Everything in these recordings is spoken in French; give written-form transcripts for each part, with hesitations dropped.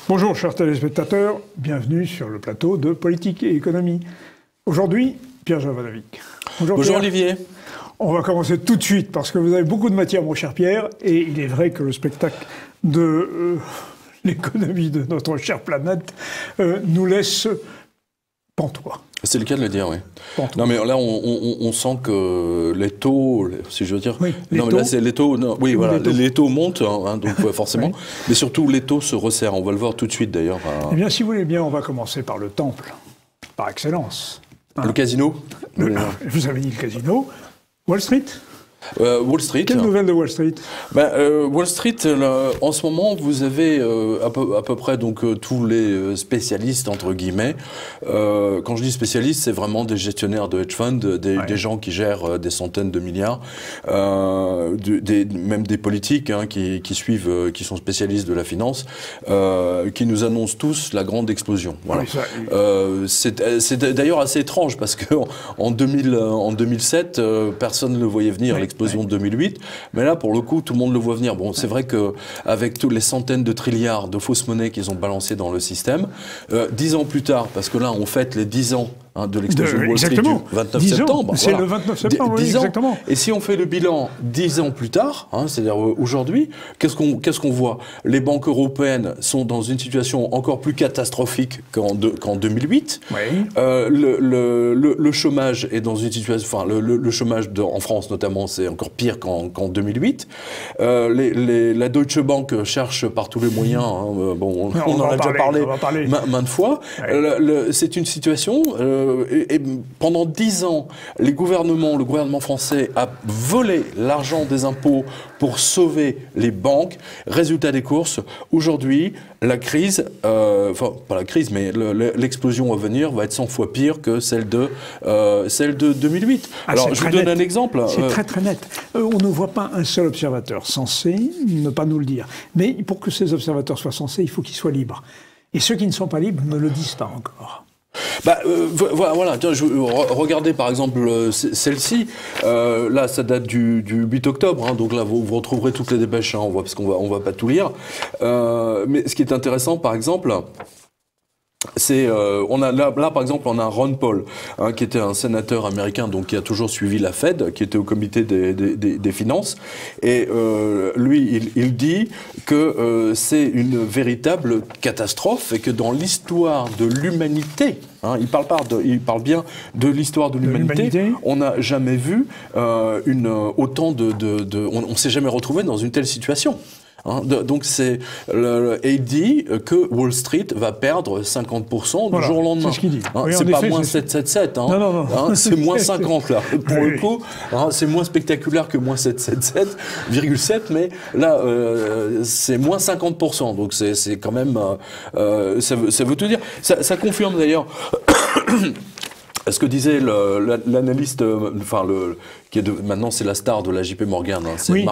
Bonjour chers téléspectateurs, bienvenue sur le plateau de Politique et Économie. Aujourd'hui, Pierre Jovanovic. Bonjour Pierre. Olivier. On va commencer tout de suite parce que vous avez beaucoup de matière mon cher Pierre et il est vrai que le spectacle de l'économie de notre chère planète nous laisse pantois. C'est le cas de le dire, oui. Pantois. Non mais là on sent que les taux, si je veux dire, oui, non mais là c'est les taux, non, oui voilà, les taux montent, hein, donc forcément, oui. Mais surtout les taux se resserrent. On va le voir tout de suite d'ailleurs. Eh bien, si vous voulez bien, on va commencer par le temple, par excellence. Hein. Le casino. Vous avez dit le casino, Wall Street. Wall Street. Quelle nouvelle de Wall Street? Wall Street, là, en ce moment, vous avez à peu près donc tous les spécialistes entre guillemets. Quand je dis spécialistes, c'est vraiment des gestionnaires de hedge funds, des gens qui gèrent des centaines de milliards, même des politiques hein, qui suivent, qui sont spécialistes de la finance, qui nous annoncent tous la grande explosion. Voilà. Oui, c'est d'ailleurs assez étrange parce que en 2007, personne ne le voyait venir. Oui. L'explosion de 2008, mais là pour le coup tout le monde le voit venir. Bon, c'est vrai que avec tous les centaines de trilliards de fausses monnaies qu'ils ont balancées dans le système, 10 ans plus tard, parce que là on fête les 10 ans de l'explosion de Wall Street du 29 septembre. C'est voilà. Le 29 septembre, oui, exactement. Et si on fait le bilan 10 ans plus tard, hein, c'est-à-dire aujourd'hui, qu'est-ce qu'on voit? Les banques européennes sont dans une situation encore plus catastrophique qu'en 2008. Oui. Le chômage est dans une situation, enfin le chômage en France notamment, c'est encore pire qu'en 2008. La Deutsche Bank cherche par tous les moyens. Hein, bon, on en a déjà parlé maintes fois. Ouais. C'est une situation. Et pendant 10 ans, le gouvernement français a volé l'argent des impôts pour sauver les banques. Résultat des courses, aujourd'hui, la crise, enfin pas la crise, mais l'explosion à venir va être 100 fois pire que celle de 2008. Alors je vous donne un exemple. C'est très net. On ne voit pas un seul observateur censé ne pas nous le dire. Mais pour que ces observateurs soient censés, il faut qu'ils soient libres. Et ceux qui ne sont pas libres ne le disent pas encore. Voilà. Tiens, regardez par exemple celle-ci. Là, ça date du 8 octobre. Hein, donc là, vous retrouverez toutes les dépêches. Hein, parce qu'on va pas tout lire. Mais ce qui est intéressant, par exemple. C'est on a là par exemple on a Ron Paul hein, qui était un sénateur américain donc qui a toujours suivi la Fed, qui était au comité des finances et lui il dit que c'est une véritable catastrophe et que dans l'histoire de l'humanité hein, il parle bien de l'histoire de l'humanité. On n'a jamais vu autant on s'est jamais retrouvé dans une telle situation. Hein, donc et il dit que Wall Street va perdre 50% du jour au lendemain. C'est ce qu'il dit. Hein, oui, c'est pas moins 777, hein, non. Hein, c'est moins 50 là. Pour le coup, hein, c'est moins spectaculaire que moins 777,7, mais là c'est moins 50%. Donc c'est quand même, ça veut tout dire. Ça confirme d'ailleurs. Ce que disait l'analyste, qui est maintenant c'est la star de la JP Morgan, hein, c'est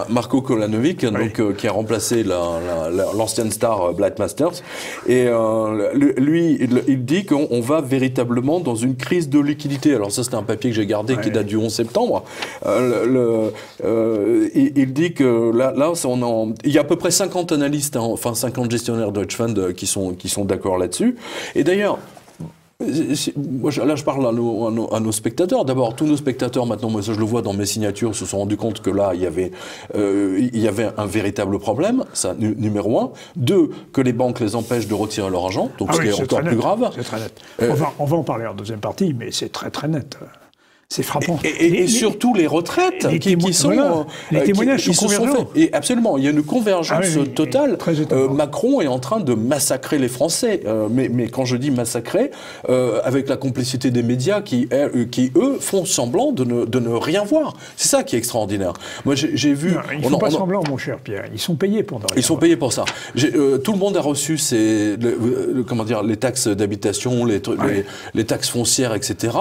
Marco Kolanovic, donc qui a remplacé l'ancienne star Black Masters. Et lui, il dit qu'on va véritablement dans une crise de liquidité. Alors ça, c'est un papier que j'ai gardé qui date du 11 septembre. Il dit que là, il y a à peu près 50 analystes, hein, enfin 50 gestionnaires de hedge funds qui sont d'accord là-dessus. Et d'ailleurs. Là, je parle à nos spectateurs. D'abord, tous nos spectateurs, maintenant, moi, ça, je le vois dans mes signatures, se sont rendus compte que là, il y avait un véritable problème. Ça, numéro 1. 2, que les banques les empêchent de retirer leur argent. Donc, ce qui est encore plus grave. C'est très net. On va en parler en deuxième partie, mais c'est très net. C'est frappant. Et surtout les retraites qui sont... Voilà, les témoignages sont convergents. Et absolument, il y a une convergence totale. Macron est en train de massacrer les Français. Mais quand je dis massacrer, avec la complicité des médias qui eux, font semblant de ne rien voir. C'est ça qui est extraordinaire. Moi, j'ai vu... Non, ils ne font pas semblant, mon cher Pierre. Ils sont payés pour ne rien voir. Ils sont payés pour ça. Tout le monde a reçu les taxes d'habitation, les taxes foncières, etc.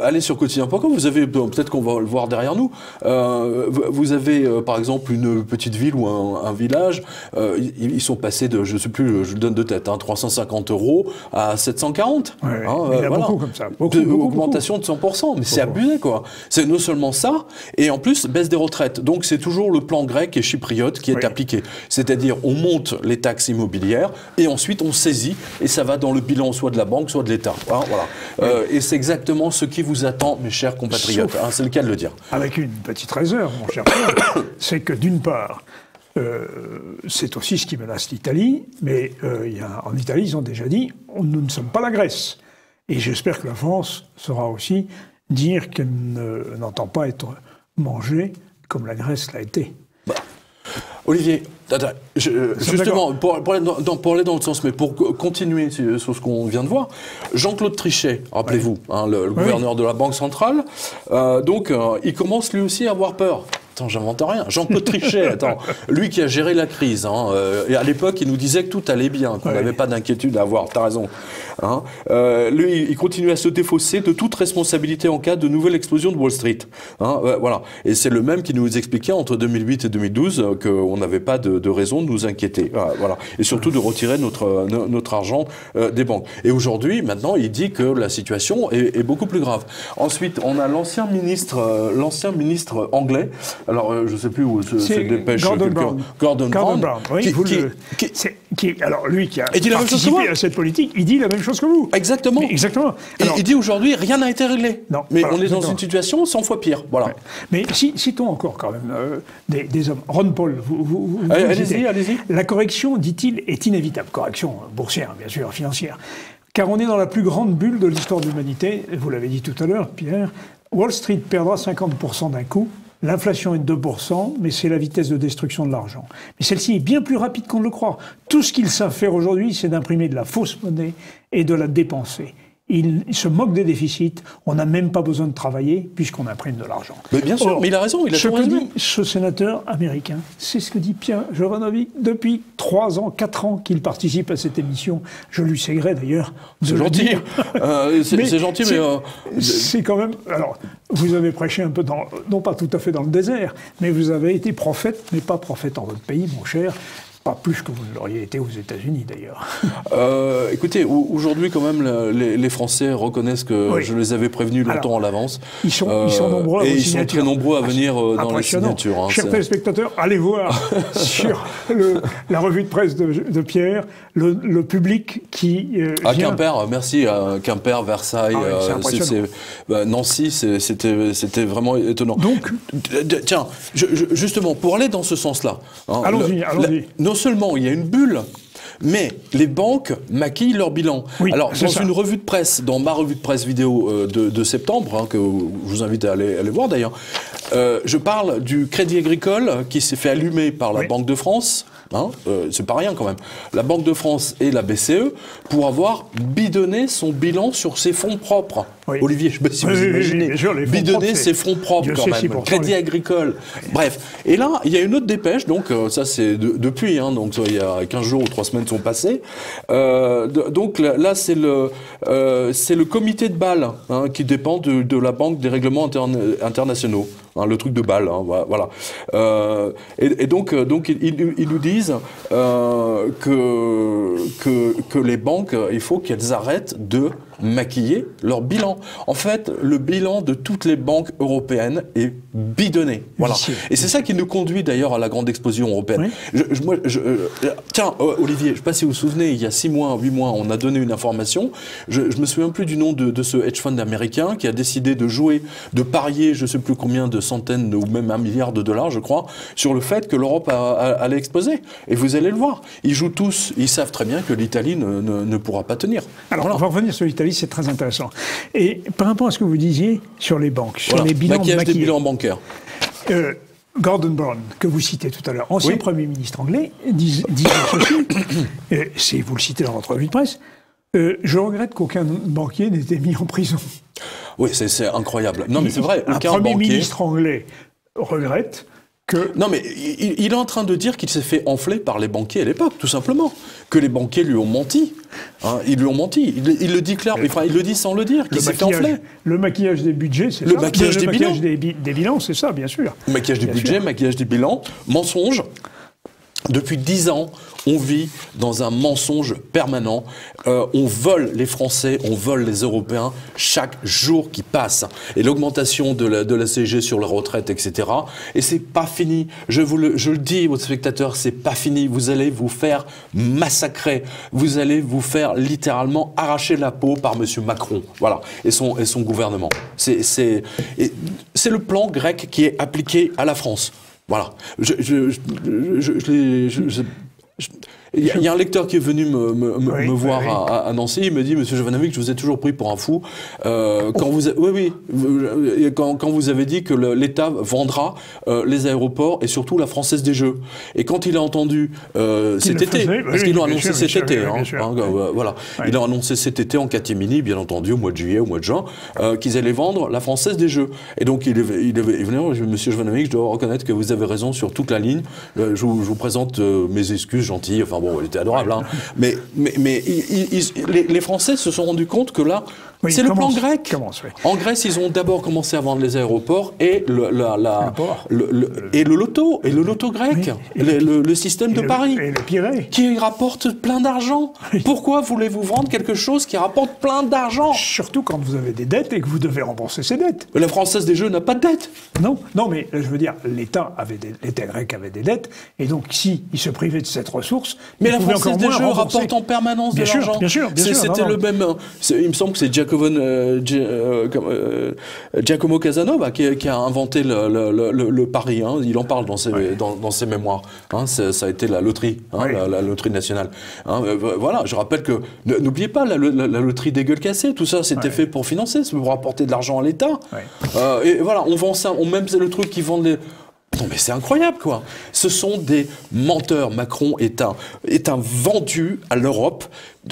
Allez sur quotidien.com, vous avez, peut-être qu'on va le voir derrière nous, vous avez par exemple une petite ville ou un village, ils sont passés de, je sais plus, je le donne de tête, 350 € à 740. Ouais, il y a beaucoup comme ça. Beaucoup, augmentation de 100%, mais c'est abusé, quoi. C'est non seulement ça, et en plus, baisse des retraites. Donc c'est toujours le plan grec et chypriote qui est appliqué. C'est-à-dire, on monte les taxes immobilières, et ensuite on saisit, et ça va dans le bilan soit de la banque, soit de l'État. Voilà. Et c'est exactement ce qui vous attend, mes chers compatriotes. C'est le cas de le dire. Avec une petite réserve, mon cher Pierre, c'est que d'une part, c'est aussi ce qui menace l'Italie, mais en Italie, ils ont déjà dit nous ne sommes pas la Grèce. Et j'espère que la France saura aussi dire qu'elle n'entend pas être mangée comme la Grèce l'a été. Olivier, justement, pour aller dans le sens, mais pour continuer sur ce qu'on vient de voir, Jean-Claude Trichet, rappelez-vous, le gouverneur de la Banque centrale, il commence lui aussi à avoir peur. Attends, j'invente rien. Jean-Claude Trichet, lui qui a géré la crise, et à l'époque, il nous disait que tout allait bien, qu'on n'avait pas d'inquiétude à avoir. T'as raison. Lui, il continue à se défausser de toute responsabilité en cas de nouvelle explosion de Wall Street. Voilà. Et c'est le même qui nous expliquait entre 2008 et 2012 qu'on n'avait pas de raison de nous inquiéter. Voilà. Et surtout de retirer notre argent des banques. Et aujourd'hui, maintenant, il dit que la situation est beaucoup plus grave. Ensuite, on a l'ancien ministre anglais. Alors, je ne sais plus où se dépêche. Gordon Brown. Oui, alors, lui qui a participé à cette politique, il dit la même chose que vous. Exactement. Exactement. Alors, il dit aujourd'hui, rien n'a été réglé. Non. Mais on est dans une situation 100 fois pire. Voilà. Ouais. Mais citons encore quand même des hommes. Ron Paul, allez-y. La correction, dit-il, est inévitable. Correction boursière, bien sûr, financière. Car on est dans la plus grande bulle de l'histoire de l'humanité. Vous l'avez dit tout à l'heure, Pierre. Wall Street perdra 50% d'un coup. L'inflation est de 2%, mais c'est la vitesse de destruction de l'argent. Mais celle-ci est bien plus rapide qu'on ne le croit. Tout ce qu'ils savent faire aujourd'hui, c'est d'imprimer de la fausse monnaie et de la dépenser. Ils se moquent des déficits. On n'a même pas besoin de travailler puisqu'on imprime de l'argent. Mais bien sûr, mais il a raison. Il a ce tout que raison. dit ce sénateur américain, c'est ce que dit Pierre Jovanovic depuis 3 ans, 4 ans qu'il participe à cette émission. Je lui sais gré d'ailleurs. C'est gentil. C'est gentil, mais c'est quand même. Alors, vous avez prêché un peu non pas tout à fait dans le désert, mais vous avez été prophète, mais pas prophète en votre pays, mon cher. Pas plus que vous ne l'auriez été aux États-Unis, d'ailleurs. Écoutez, aujourd'hui, quand même, les Français reconnaissent que je les avais prévenus longtemps à l'avance. Ils sont nombreux. Et ils sont très nombreux à venir dans les signatures. Chers téléspectateurs, allez voir sur la revue de presse de Pierre, le public qui à vient... Quimper, merci. Quimper, Versailles, Nancy, c'était vraiment étonnant. Donc, tiens, justement, pour aller dans ce sens-là... allons-y. Non seulement il y a une bulle, mais les banques maquillent leur bilan. Oui, alors, une revue de presse, dans ma revue de presse vidéo de septembre, que je vous invite à aller voir d'ailleurs, je parle du Crédit Agricole qui s'est fait allumer par la Banque de France. C'est pas rien quand même. La Banque de France et la BCE pour avoir bidonné son bilan sur ses fonds propres. Oui. Olivier, je ne sais pas si vous imaginez. Bidonner ses fonds propres quand même. Crédit Agricole. Bref. Et là, il y a une autre dépêche, donc ça c'est depuis, donc il y a 15 jours ou 3 semaines sont passées. Donc là, c'est le comité de Bâle qui dépend de la Banque des règlements internationaux. Le truc de Bâle, voilà. Et donc ils nous disent que les banques, il faut qu'elles arrêtent de maquiller leur bilan. En fait, le bilan de toutes les banques européennes est bidonné. Voilà. Et c'est ça qui nous conduit d'ailleurs à la grande explosion européenne. Oui. Tiens, Olivier, je ne sais pas si vous vous souvenez, il y a 6 mois, 8 mois, on a donné une information. Je ne me souviens plus du nom de ce hedge fund américain qui a décidé de parier, je ne sais plus combien de centaines ou même $1 milliard, je crois, sur le fait que l'Europe allait exploser. Et vous allez le voir. Ils jouent tous, ils savent très bien que l'Italie ne pourra pas tenir. Alors, on va revenir sur l'Italie, c'est très intéressant. Et par rapport à ce que vous disiez sur les banques, sur les bilans maquillage des bilans bancaires. Gordon Brown, que vous citez tout à l'heure, ancien Premier ministre anglais, disait ceci, vous le citez dans votre revue de presse, je regrette qu'aucun banquier n'ait été mis en prison. Oui, c'est incroyable. Non, mais c'est vrai, aucun Premier ministre anglais regrette Non, mais il est en train de dire qu'il s'est fait enfler par les banquiers à l'époque, tout simplement. Que les banquiers lui ont menti. Hein, ils lui ont menti. Il le dit clairement, enfin, il le dit sans le dire, qu'il s'est fait enfler. Le maquillage des budgets, c'est ça. Le maquillage des bilans, c'est ça, bien sûr. Le maquillage des budgets, maquillage des bilans, mensonge. Depuis 10 ans, on vit dans un mensonge permanent. On vole les Français, on vole les Européens chaque jour qui passe. Et l'augmentation de la CSG sur la retraite, etc. Et c'est pas fini. Je le dis aux spectateurs, c'est pas fini. Vous allez vous faire massacrer. Vous allez vous faire littéralement arracher la peau par Monsieur Macron. Voilà. Et son gouvernement. C'est le plan grec qui est appliqué à la France. Voilà. Il y a un lecteur qui est venu me voir à Nancy, il me dit, Monsieur Jovanovic, je vous ai toujours pris pour un fou. Quand vous avez dit que l'État vendra les aéroports et surtout la Française des Jeux. Et quand il a entendu cet été, parce qu'ils l'ont annoncé cet été, voilà, il a annoncé cet été en catimini, bien entendu, au mois de juillet, au mois de juin, qu'ils allaient vendre la Française des Jeux. Et donc il est venu, Monsieur Jovanovic, je dois reconnaître que vous avez raison sur toute la ligne. Je vous présente mes excuses gentilles. Enfin bon, il était adorable, hein. Mais les Français se sont rendus compte que là, c'est le plan grec. En Grèce, ils ont d'abord commencé à vendre les aéroports et le loto, grec, le système de Paris, qui rapporte plein d'argent. Pourquoi voulez-vous vendre quelque chose qui rapporte plein d'argent? Surtout quand vous avez des dettes et que vous devez rembourser ces dettes. La Française des Jeux n'a pas de dette. Non, mais je veux dire, l'État grec avait des dettes, et donc si il se privait de cette ressource, mais la Française des Jeux rapporte en permanence de l'argent. Bien sûr. C'était le même. Il me semble que c'est Giacomo Casanova qui a inventé le pari. Hein. Il en parle dans ses mémoires. Hein. Ça a été la loterie, la loterie nationale. Hein. Voilà, je rappelle que n'oubliez pas la loterie des gueules cassées. Tout ça, c'était fait pour financer, pour rapporter de l'argent à l'État. Et voilà, on vend ça. Même c'est le truc qu'ils vendent les. Non mais c'est incroyable quoi. Ce sont des menteurs. Macron est un vendu à l'Europe.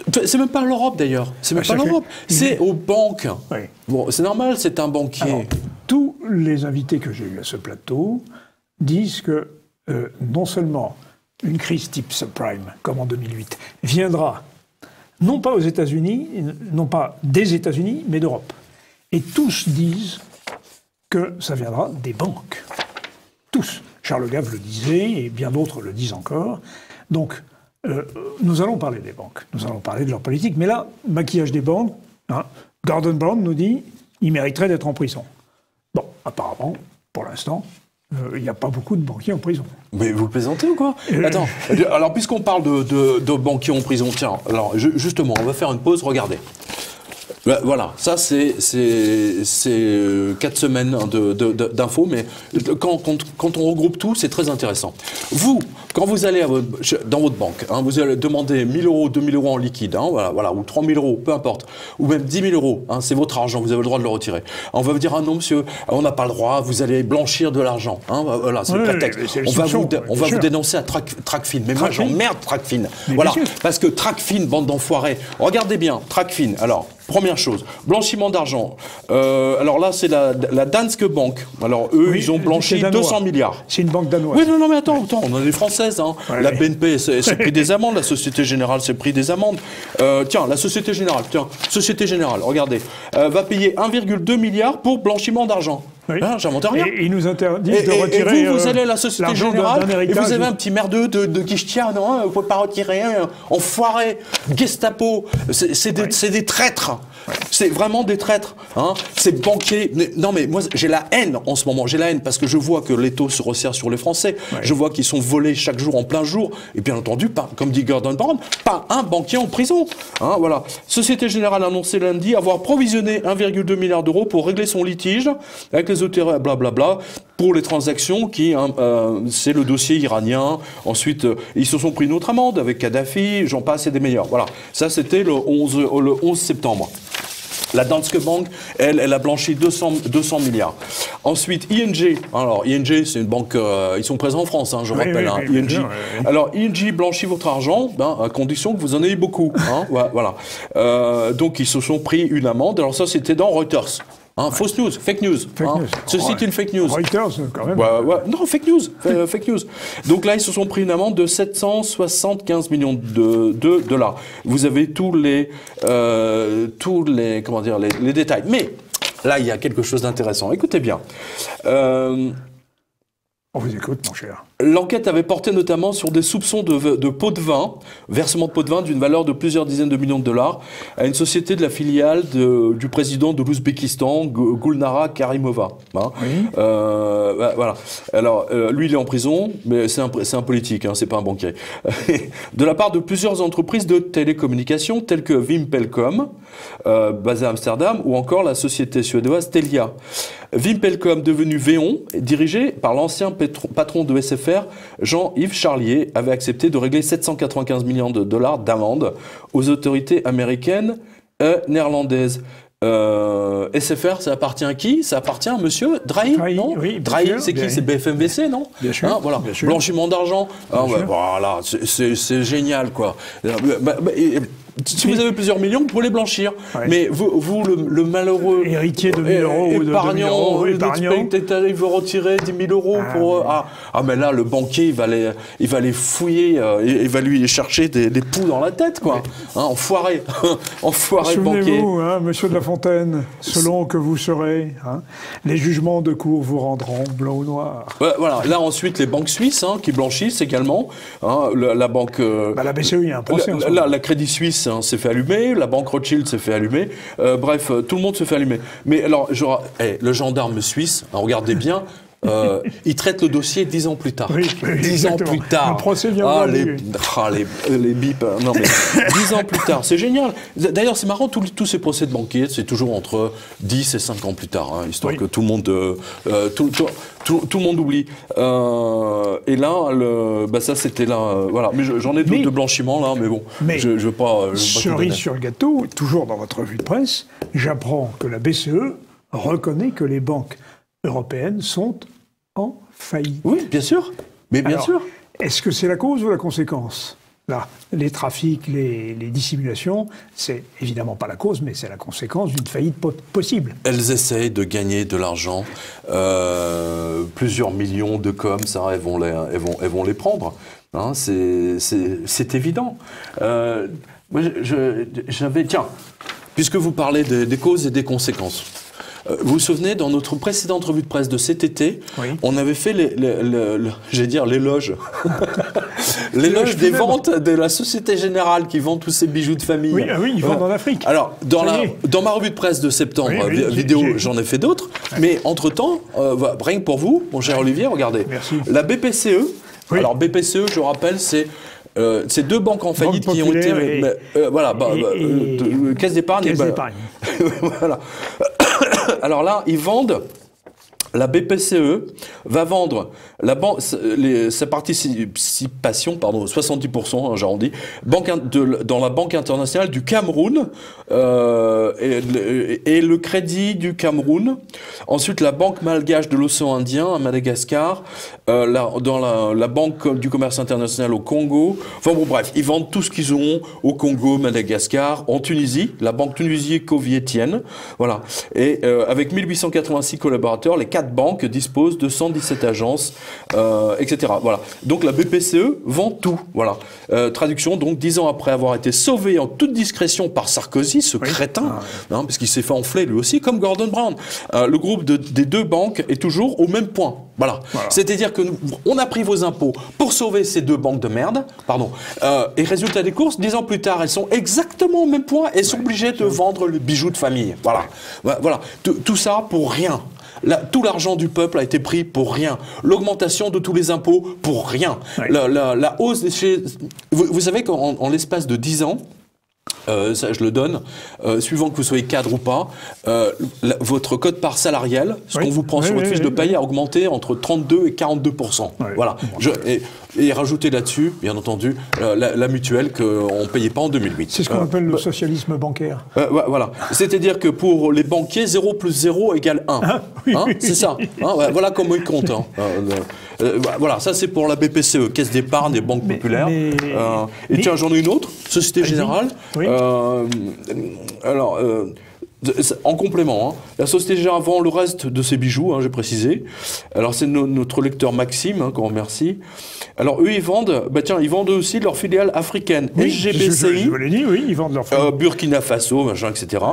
C'est même pas l'Europe d'ailleurs. C'est même pas l'Europe. C'est aux banques. Bon, c'est normal, c'est un banquier. Alors, tous les invités que j'ai eus à ce plateau disent que non seulement une crise type subprime, comme en 2008, viendra non pas aux États-Unis, non pas des États-Unis, mais d'Europe. Et tous disent que ça viendra des banques. Tous. Charles Gave le disait, et bien d'autres le disent encore. Donc, nous allons parler des banques, nous allons parler de leur politique. Mais là, maquillage des banques, hein, Gordon Brown nous dit il mériterait d'être en prison. Bon, apparemment, pour l'instant, il n'y a pas beaucoup de banquiers en prison. Mais vous plaisantez ou quoi? Attends, alors puisqu'on parle de banquiers en prison, tiens, alors justement, on va faire une pause, regardez. Voilà, ça c'est 4 semaines d'infos, mais quand on regroupe tout, c'est très intéressant. Vous, quand vous allez dans votre banque, hein, vous allez demander 1 000 euros, 2 000 euros en liquide, hein, voilà, ou 3 000 euros, peu importe, ou même 10 000 euros, hein, c'est votre argent, vous avez le droit de le retirer. On va vous dire, ah non monsieur, on n'a pas le droit, vous allez blanchir de l'argent. Hein, voilà, c'est le prétexte. On va vous dénoncer à Tracfin. Mais moi j'emmerde Tracfin. Voilà, parce que Tracfin, bande d'enfoirés, regardez bien, Tracfin, alors... Première chose, blanchiment d'argent. Alors là, c'est la Danske Bank. Alors eux, ils ont blanchi 200 milliards. C'est une banque danoise. Oui, non, mais attends, on a des françaises. Hein. La BNP s'est pris des amendes, la Société Générale s'est pris des amendes. Tiens, la Société Générale, regardez, va payer 1,2 milliard pour blanchiment d'argent. Hein, j'invente rien. Et ils nous interdisent de retirer. Et vous allez à la Société Générale et vous avez un petit merdeux de Guichetière, non, vous ne pouvez pas retirer, enfoiré, Gestapo, c'est des traîtres. C'est vraiment des traîtres. Hein. Ces banquiers. Non, mais moi, j'ai la haine en ce moment. J'ai la haine parce que je vois que les taux se resserrent sur les Français. Je vois qu'ils sont volés chaque jour en plein jour. Et bien entendu, comme dit Gordon Brown, pas un banquier en prison. Hein, voilà. Société Générale a annoncé lundi avoir provisionné 1,2 milliard d'euros pour régler son litige avec les autorités, blablabla, pour les transactions qui, c'est le dossier iranien. Ensuite, ils se sont pris une autre amende avec Kadhafi, j'en passe et des meilleurs. Voilà. Ça, c'était le 11 septembre. La Danske Bank, elle a blanchi 200 milliards. Ensuite, ING. Alors, ING, c'est une banque... ils sont présents en France, hein, je rappelle. Hein, ING. Alors, ING blanchit votre argent, à condition que vous en ayez beaucoup. Hein, voilà. Donc, ils se sont pris une amende. Alors ça, c'était dans Reuters. Fausse news, fake news. Ceci est une fake news. Reuters, quand même. Non, fake news. Fake news. Donc là, ils se sont pris une amende de 775 millions de dollars. Vous avez tous les comment dire, les détails. Mais là, il y a quelque chose d'intéressant. Écoutez bien. On vous écoute, mon cher. L'enquête avait porté notamment sur des soupçons de pots de vin, versement de pots de vin d'une valeur de plusieurs dizaines de millions de dollars à une société de la filiale du président de l'Ouzbékistan, Gulnara Karimova. Oui. Voilà. Alors, lui, il est en prison, mais c'est un politique, c'est pas un banquier. De la part de plusieurs entreprises de télécommunications, telles que Vimpelcom, basée à Amsterdam, ou encore la société suédoise Telia. Vimpelcom, devenu Véon, dirigé par l'ancien patron de SFR, Jean-Yves Charlier, avait accepté de régler 795 millions de dollars d'amende aux autorités américaines et néerlandaises. SFR, ça appartient à qui? Ça appartient à monsieur Drahi, non? Oui, Drahi, c'est qui? C'est BFMVC, non? Bien sûr. Voilà. Bien sûr. Blanchiment d'argent. Voilà, c'est génial, quoi. Si vous avez plusieurs millions, vous pouvez les blanchir. Ouais. Mais vous le malheureux héritier de 1000 euros ou de 2000 euros, épargnant, il veut retirer 10 000 euros pour... mais là, le banquier, il va les fouiller, il va lui chercher des poux dans la tête, quoi. Ouais. Enfoiré. Enfoiré le banquier. Souvenez-vous, monsieur de La Fontaine, selon que vous serez, les jugements de cour vous rendront blanc ou noir. Voilà. Là, ensuite, les banques suisses qui blanchissent également. La banque... la BCE, il y a un procès. La Crédit Suisse s'est fait allumer, la banque Rothschild s'est fait allumer, bref, tout le monde se fait allumer. Mais alors, le gendarme suisse, regardez bien, il traite le dossier 10 ans plus tard. Oui, 10 ans plus tard. Le procès vient les bips. Non, mais 10 ans plus tard, c'est génial. D'ailleurs, c'est marrant, tous ces procès de banquiers, c'est toujours entre 10 et 5 ans plus tard, histoire que tout le monde... tout le monde oublie. Et là, ça c'était là... voilà. Mais j'en ai d'autres de blanchiment, là, mais bon. Mais je veux pas... cerise sur le gâteau, toujours dans votre revue de presse, j'apprends que la BCE reconnaît que les banques européennes sont en faillite. Oui, bien sûr. Mais bien sûr. Est-ce que c'est la cause ou la conséquence? Là, les trafics, les dissimulations, c'est évidemment pas la cause, mais c'est la conséquence d'une faillite possible. Elles essayent de gagner de l'argent. Plusieurs millions de comme ça, elles vont les prendre. C'est évident. Tiens, puisque vous parlez des causes et des conséquences. Vous vous souvenez, dans notre précédente revue de presse de cet été, on avait fait l'éloge. L'éloge des ventes de la Société Générale qui vend tous ces bijoux de famille. Oui, ils vendent en Afrique. Alors, dans ma revue de presse de septembre, vidéo, j'en ai fait d'autres. Mais entre-temps, rien que pour vous, mon cher Olivier, regardez. Merci. La BPCE, alors BPCE, je rappelle, c'est deux banques en faillite qui ont été... Caisse d'épargne. Caisse d'épargne. Voilà. Alors là, ils vendent... La BPCE va vendre sa participation, 70%, j'arrondis, dans la Banque internationale du Cameroun et le Crédit du Cameroun. Ensuite, la Banque malgache de l'océan Indien à Madagascar, dans la Banque du commerce international au Congo. Enfin bon, bref, ils vendent tout ce qu'ils ont au Congo, Madagascar, en Tunisie, la Banque tunisie-coviétienne. Voilà. Et avec 1886 collaborateurs, les 4 banques disposent de 117 agences, etc. Voilà. Donc la BPCE vend tout. Voilà. Traduction, donc 10 ans après avoir été sauvé en toute discrétion par Sarkozy, ce crétin, parce qu'il s'est fait enfler lui aussi, comme Gordon Brown. Le groupe des deux banques est toujours au même point. Voilà. C'est-à-dire que on a pris vos impôts pour sauver ces deux banques de merde, et résultat des courses, 10 ans plus tard, elles sont exactement au même point et sont obligées de vendre le bijou de famille. Voilà. Voilà. Tout ça pour rien. Tout l'argent du peuple a été pris pour rien. L'augmentation de tous les impôts pour rien. La hausse des... Vous savez qu'en l'espace de 10 ans, ça je le donne, suivant que vous soyez cadre ou pas, votre quote-part salariale, ce qu'on vous prend sur votre fiche de paye, a augmenté entre 32 et 42%. Voilà. Et rajouter là-dessus, bien entendu, la mutuelle qu'on ne payait pas en 2008. C'est ce qu'on appelle le socialisme bancaire. Voilà. C'est-à-dire que pour les banquiers, 0 plus 0 égale 1. C'est ça. Voilà comment ils comptent. Voilà, ça c'est pour la BPCE, Caisse d'épargne des banques populaires. Tiens, j'en ai une autre, Société Générale. En complément, hein, la Société Générale vend le reste de ses bijoux, hein, j'ai précisé. Alors c'est notre lecteur Maxime, hein, qu'on remercie. Alors eux, ils vendent, ils vendent aussi leur filiale africaine, oui, SGBCI, je vous l'ai dit, oui, ils vendent leur filiale. Burkina Faso, machin, etc.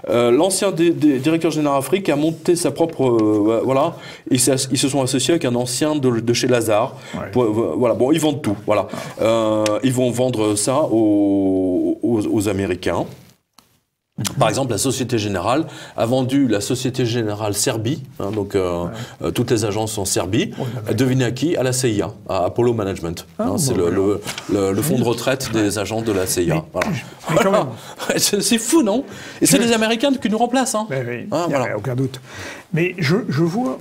L'ancien directeur général Afrique a monté sa propre, voilà, ils se sont associés avec un ancien de chez Lazare. Ouais. Voilà, bon, ils vendent tout, voilà. Ils vont vendre ça aux Américains. Par exemple, la Société Générale a vendu la Société Générale Serbie, hein, donc toutes les agences sont Serbie. Devinez à qui? À la CIA, à Apollo Management. C'est le fonds de retraite des agents de la CIA. Voilà. C'est fou, non? Et c'est les Américains qui nous remplacent. Hein. Il n'y a aucun doute. Mais je vois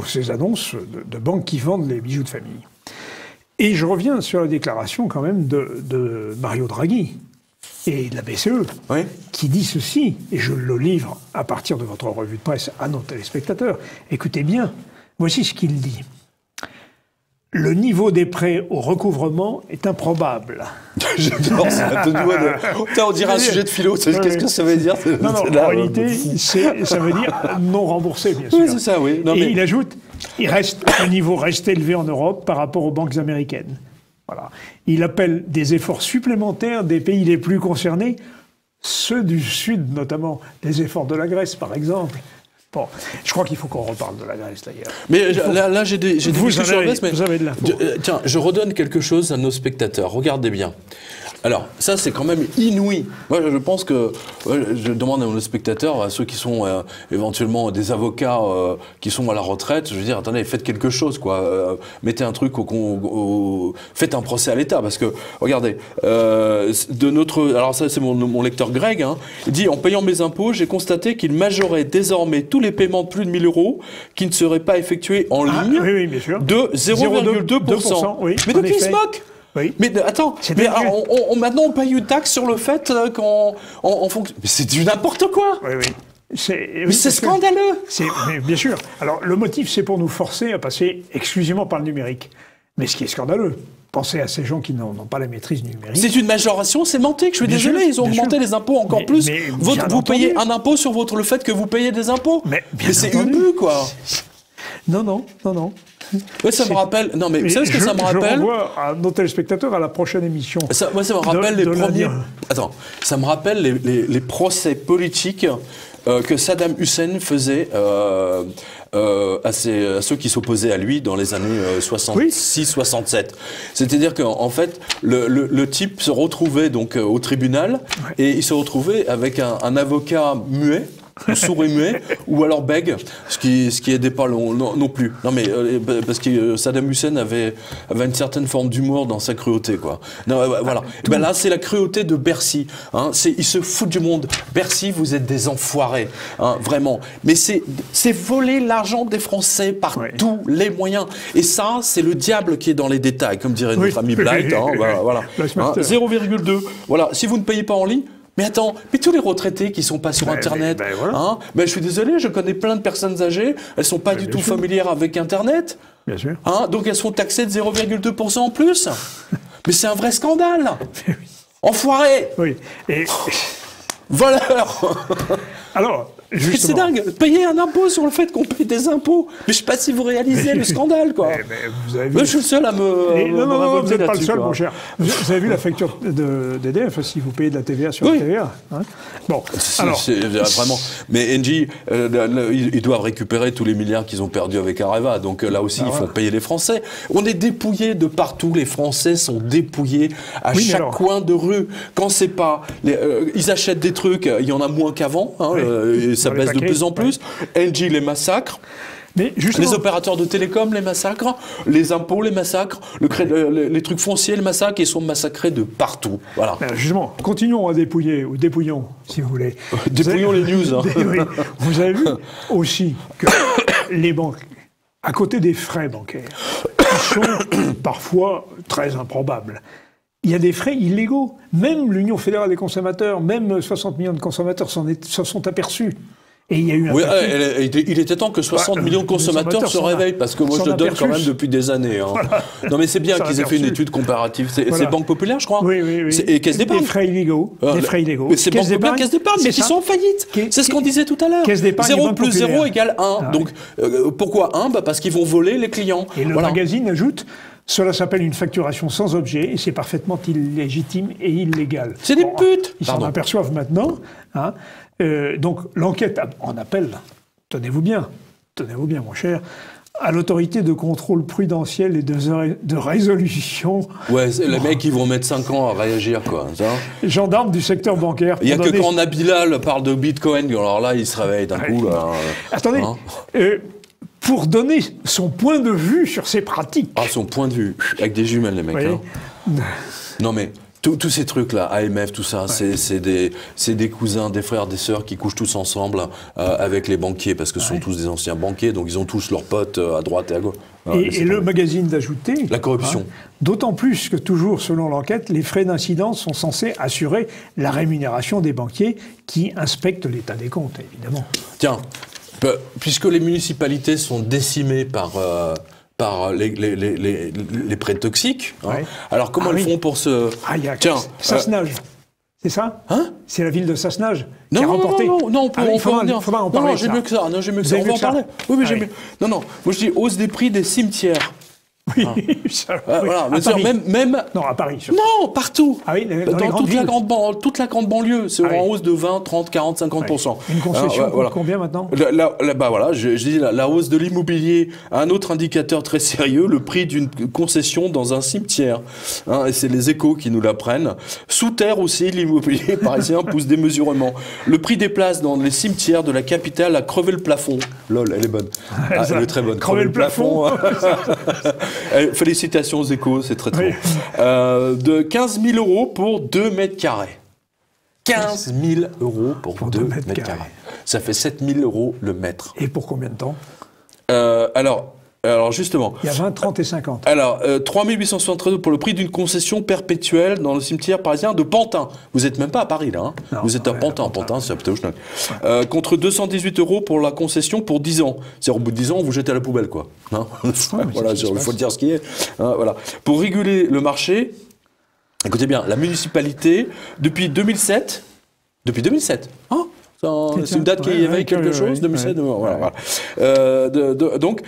ces annonces de banques qui vendent les bijoux de famille. Et je reviens sur la déclaration quand même de Mario Draghi et de la BCE, oui, qui dit ceci, et je le livre à partir de votre revue de presse à nos téléspectateurs. Écoutez bien, voici ce qu'il dit. Le niveau des prêts au recouvrement est improbable. J'adore ça. On dirait un sujet de philo. Qu'est-ce que ça veut dire? Non, en réalité, ça veut dire non remboursé, bien sûr. Oui, c'est ça, oui. Et il ajoute, le niveau reste élevé en Europe par rapport aux banques américaines. Voilà. Il appelle des efforts supplémentaires des pays les plus concernés, ceux du Sud notamment, les efforts de la Grèce par exemple. Bon, je crois qu'il faut qu'on reparle de la Grèce d'ailleurs. Mais là j'ai des discussions sur la Grèce, mais vous avez de l'info. Tiens, je redonne quelque chose à nos spectateurs. Regardez bien. Alors, ça, c'est quand même inouï. Moi, je pense que... je demande à nos spectateurs, à ceux qui sont éventuellement des avocats qui sont à la retraite, je veux dire, attendez, faites quelque chose, quoi. Mettez un truc faites un procès à l'État, parce que, regardez, alors ça, c'est mon lecteur Greg, hein, il dit, en payant mes impôts, j'ai constaté qu'il majorait désormais tous les paiements de plus de 1 000 € qui ne seraient pas effectués en ligne oui, bien sûr, de 0,2%. Oui, mais de qui il se moque? Oui. Mais attends, maintenant on paye une taxe sur le fait qu'on fonctionne. Mais c'est du n'importe quoi. Oui. Mais c'est scandaleux. Mais bien sûr. Alors le motif, c'est pour nous forcer à passer exclusivement par le numérique. Mais ce qui est scandaleux, pensez à ces gens qui n'ont pas la maîtrise du numérique. C'est une majoration sémantique. Je suis désolé, ils ont augmenté les impôts encore plus. Vous payez un impôt sur le fait que vous payez des impôts. Mais c'est ubu, quoi. Non. Ouais, ça me rappelle. Non, mais vous savez ce que ça me rappelle? Je renvoie à nos téléspectateurs à la prochaine émission. Ça me rappelle les premiers. Attends, ça me rappelle les procès politiques que Saddam Hussein faisait à ceux qui s'opposaient à lui dans les années 66-67. C'est-à-dire qu'en fait, le type se retrouvait donc au tribunal et il se retrouvait avec un avocat muet. Sourd et muet, ou alors bègue, ce qui aidait pas non plus. Non mais parce que Saddam Hussein avait une certaine forme d'humour dans sa cruauté, quoi. Non, voilà. Là, c'est la cruauté de Bercy. Hein. Il se fout du monde. Bercy, vous êtes des enfoirés, hein, vraiment. Mais c'est voler l'argent des Français par tous les moyens. Et ça, c'est le diable qui est dans les détails, comme dirait notre ami Blight. Hein, voilà. Hein, 0,2. Voilà. Si vous ne payez pas en ligne. Mais attends, tous les retraités qui sont pas sur Internet, hein, je suis désolé, je connais plein de personnes âgées, elles sont pas du tout familières avec Internet. Bien sûr. Hein, donc elles sont taxées de 0,2% en plus. Mais c'est un vrai scandale. Enfoiré. Oui. Voleur. Alors, c'est dingue, payer un impôt sur le fait qu'on paye des impôts. Mais je sais pas si vous réalisez le scandale, quoi. Vous avez vu... je suis le seul à me... Non, vous n'êtes pas le seul, mon cher. Vous avez vu la facture d'EDF, si vous payez de la TVA sur la TVA, hein. Bon, alors... vraiment... Mais Engie, ils doivent récupérer tous les milliards qu'ils ont perdus avec Areva. Donc là aussi, il faut payer les Français. On est dépouillés de partout. Les Français sont dépouillés à chaque coin de rue. Quand c'est pas... ils achètent des trucs, il y en a moins qu'avant, hein, ça baisse de plus en plus. Engie les massacre. Mais les opérateurs de télécom les massacrent, les impôts les massacrent, les trucs fonciers les massacrent, ils sont massacrés de partout. Voilà. Justement, continuons à dépouiller, ou dépouillons, si vous voulez. Dépouillons les news. Hein. Vous avez vu aussi que les banques, à côté des frais bancaires, qui sont parfois très improbables, il y a des frais illégaux. Même l'Union fédérale des consommateurs, même 60 millions de consommateurs s'en sont aperçus. Et il y a eu un Oui, paquet... il était temps que 60 millions de consommateurs se réveillent, parce que moi je le donne quand même depuis des années. Hein. Voilà. Non mais c'est bien qu'ils aient fait une étude comparative. C'est Banque Populaire, je crois. Oui. Et Caisse d'Épargne. Des frais illégaux. C'est Banque Populaire, Caisse d'Épargne, mais qui sont en faillite. C'est ce qu'on disait tout à l'heure. 0 plus 0 égale 1. Donc pourquoi 1 ? Parce qu'ils vont voler les clients. Et le magazine ajoute... Cela s'appelle une facturation sans objet et c'est parfaitement illégitime et illégal. C'est des putes. Ils s'en aperçoivent maintenant. Hein. Donc l'enquête en appel, tenez-vous bien, mon cher, à l'autorité de contrôle prudentiel et de résolution. Ouais, les mecs, ils vont mettre 5 ans à réagir, quoi. Gendarmes du secteur bancaire. Il n'y a que quand Nabila parle de Bitcoin, alors là, il se réveille d'un coup. Là, attendez. Pour donner son point de vue sur ces pratiques. Ah, son point de vue, avec des jumelles, les mecs. Hein. Non, mais tous ces trucs-là, AMF, tout ça, c'est des cousins, des frères, des sœurs qui couchent tous ensemble avec les banquiers, parce que ce sont tous des anciens banquiers, donc ils ont tous leurs potes à droite et à gauche. Et le magazine d'ajouter... La corruption. D'autant plus que, toujours selon l'enquête, les frais d'incidence sont censés assurer la rémunération des banquiers qui inspectent l'état des comptes, évidemment. Tiens... Puisque les municipalités sont décimées par les prêts toxiques, hein, alors comment ils font pour se... Sassenage, c'est ça? Hein? C'est la ville de Sassenage qui a remporté... Non, il faudra en parler. Non, j'ai mieux que ça. Non, j'ai mieux que ça. On va en parler. Oui, mais j'ai mieux. Non, moi je dis hausse des prix des cimetières. Oui, voilà, même... Non, à Paris. Non, partout. Ah oui, dans toute la grande banlieue, c'est en hausse de 20, 30, 40, 50%. Une concession coûte combien maintenant? Je dis la hausse de l'immobilier. Un autre indicateur très sérieux, le prix d'une concession dans un cimetière. Et c'est les Échos qui nous l'apprennent. Sous terre aussi, l'immobilier parisien pousse démesurément. Le prix des places dans les cimetières de la capitale a crevé le plafond. Lol, elle est bonne. Elle est très bonne. Crever le plafond. Félicitations aux Échos, c'est très très bon. De 15 000 € pour 2 mètres carrés. 15 000 € pour 2 mètres carrés. Ça fait 7 000 € le mètre. Et pour combien de temps? Alors justement... Il y a 20, 30 et 50. Alors, 3 873 € pour le prix d'une concession perpétuelle dans le cimetière parisien de Pantin. Vous n'êtes même pas à Paris, là. Hein. Non, vous êtes à Pantin. Pantin, c'est à plutôt contre 218 € pour la concession pour 10 ans. C'est-à-dire, au bout de 10 ans, vous jetez à la poubelle, quoi. Hein voilà, il faut dire ce qui est. Voilà. Pour réguler le marché, écoutez bien, la municipalité, depuis 2007, hein, c'est une date qui éveille quelque chose, 2007, voilà. Donc,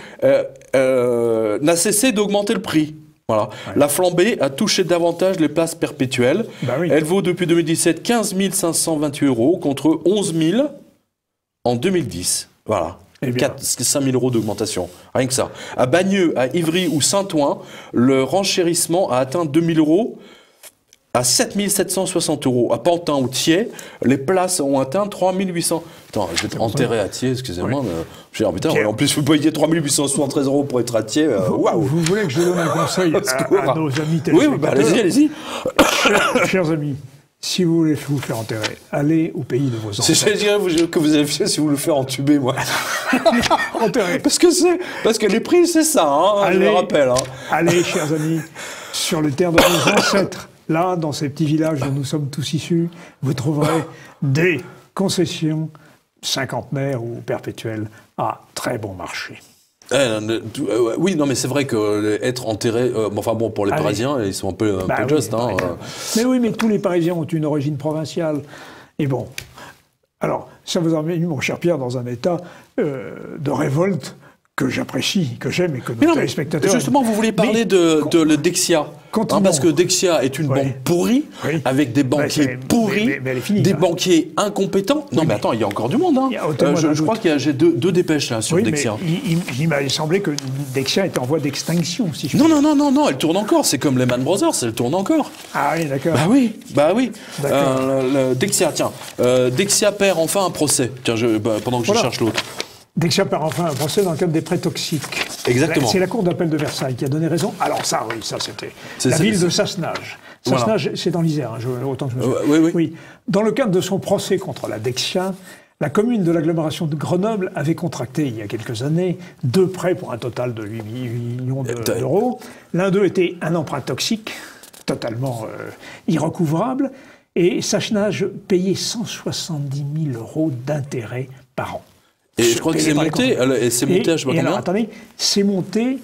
n'a cessé d'augmenter le prix. Voilà. La flambée a touché davantage les places perpétuelles. Elle vaut depuis 2017 15 528 € contre 11 000 en 2010. Voilà. 5 000 € d'augmentation. Rien que ça. À Bagneux, à Ivry ou Saint-Ouen, le renchérissement a atteint 2 000 € à 7 760 €. À Pantin ou Thiers, les places ont atteint 3 800. Attends, je vais être enterré à Thiers, excusez-moi. Mais... en plus, vous payez 3 873 € pour être à Thiers. Waouh! Vous voulez que je donne un conseil à nos amis téléspectateurs? Oui, allez-y. Chers amis, si vous voulez vous faire enterrer, allez au pays de vos ancêtres. C'est que vous avez fait si vous le faites entuber, moi. Enterrer. Parce que les prix, c'est ça, hein, je le rappelle. Hein. Allez, chers amis, sur le terre de vos ancêtres. Là, dans ces petits villages dont nous sommes tous issus, vous trouverez des concessions cinquantenaires ou perpétuelles à très bon marché. Oui, non, mais c'est vrai que être enterré, pour les Parisiens, ils sont un peu just. Hein, Mais oui, mais tous les Parisiens ont une origine provinciale. Et bon, alors, ça vous a mis, mon cher Pierre, dans un état de révolte que j'apprécie, que j'aime et que nos téléspectateurs... Justement, vous voulez parler de Dexia. Parce que Dexia est une banque pourrie, avec des banquiers pourris, mais elle est finie, des banquiers incompétents. Non, mais attends, il y a encore du monde. Hein. Je crois qu'il y a j'ai deux dépêches là sur Dexia. Il m'a semblé que Dexia était en voie d'extinction, si je Non, elle tourne encore. C'est comme Lehman Brothers, elle tourne encore. Ah oui, d'accord. Bah oui. Dexia, tiens. Dexia perd enfin un procès. Tiens, pendant que je cherche l'autre. Dexia perd enfin un procès dans le cadre des prêts toxiques. Exactement. C'est la Cour d'appel de Versailles qui a donné raison. Alors ça, c'était la ville de Sassenage. Sassenage, c'est dans l'Isère, autant que je me souviens. Oui. Dans le cadre de son procès contre la Dexia, la commune de l'agglomération de Grenoble avait contracté, il y a quelques années, 2 prêts pour un total de 8 millions d'euros. L'un d'eux était un emprunt toxique, totalement irrecouvrable, et Sassenage payait 170 000 € d'intérêts par an. Et je crois que c'est monté, et c'est monté à je sais pas combien. Alors, attendez, c'est monté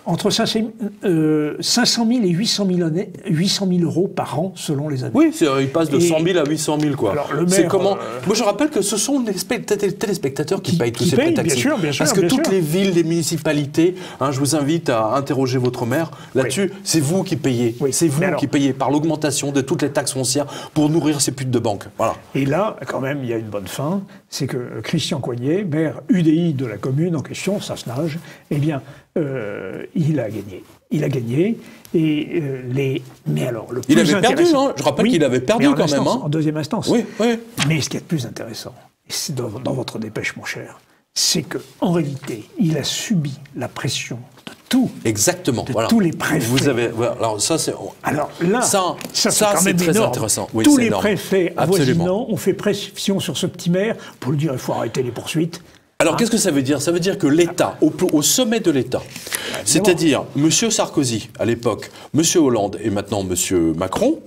entre 500 000 et 800 000 euros par an, selon les années. Oui, il passe de 100 000 à 800 000, quoi. C'est comment Moi, je rappelle que ce sont les téléspectateurs qui payent tous ces prêts taxis. Bien sûr, parce que toutes les villes, les municipalités, je vous invite à interroger votre maire là-dessus, c'est vous qui payez. C'est vous qui payez par l'augmentation de toutes les taxes foncières pour nourrir ces putes de banque. Voilà. Et là, quand même, il y a une bonne fin, c'est que Christian Coignet, maire UDI de la commune en question, Sassenage, eh bien, il a gagné. Il a gagné. Et mais alors, le plus il avait perdu, hein. Je rappelle qu'il avait perdu quand même. En deuxième instance. Oui, oui. Mais ce qui est le plus intéressant, c'est dans votre dépêche, mon cher, c'est qu'en réalité, il a subi la pression de tout. Exactement. De tous les préfets. Vous avez. Alors, ça, c'est. Alors là, ça c'est très énorme. intéressant. Oui, tous les énorme. préfets avoisinants ont fait pression sur ce petit maire pour lui dire il faut arrêter les poursuites. Alors, qu'est-ce que ça veut dire? Ça veut dire que l'État, au sommet de l'État, c'est-à-dire M. Sarkozy, à l'époque, M. Hollande et maintenant M. Macron,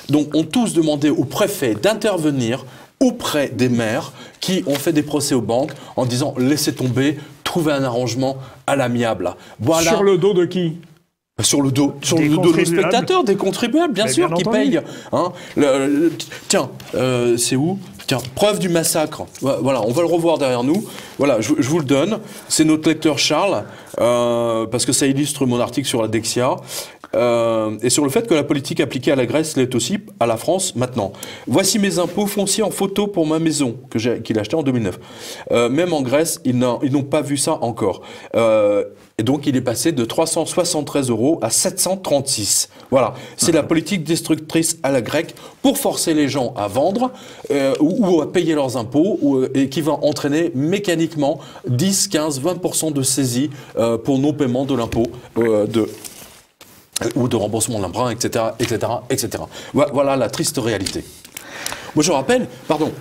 donc, ont tous demandé au préfet d'intervenir auprès des maires qui ont fait des procès aux banques en disant « laissez tomber, trouvez un arrangement à l'amiable ». Voilà. Sur le dos de qui? Sur le dos de nos spectateurs, des contribuables, bien sûr, qui payent. Hein. Tiens, c'est où? Tiens, preuve du massacre. Voilà, on va le revoir derrière nous. Voilà, je vous le donne. C'est notre lecteur Charles, parce que ça illustre mon article sur la Dexia. Et sur le fait que la politique appliquée à la Grèce l'est aussi à la France maintenant. Voici mes impôts fonciers en photo pour ma maison qu'il a acheté en 2009. Même en Grèce, ils n'ont pas vu ça encore. Et donc, il est passé de 373 € à 736. Voilà. C'est la politique destructrice à la grecque pour forcer les gens à vendre ou à payer leurs impôts et qui va entraîner mécaniquement 10, 15, 20% de saisie pour non-paiement de l'impôt ou de remboursement de l'emprunt, etc., etc., etc. Voilà la triste réalité. Moi, je rappelle, pardon,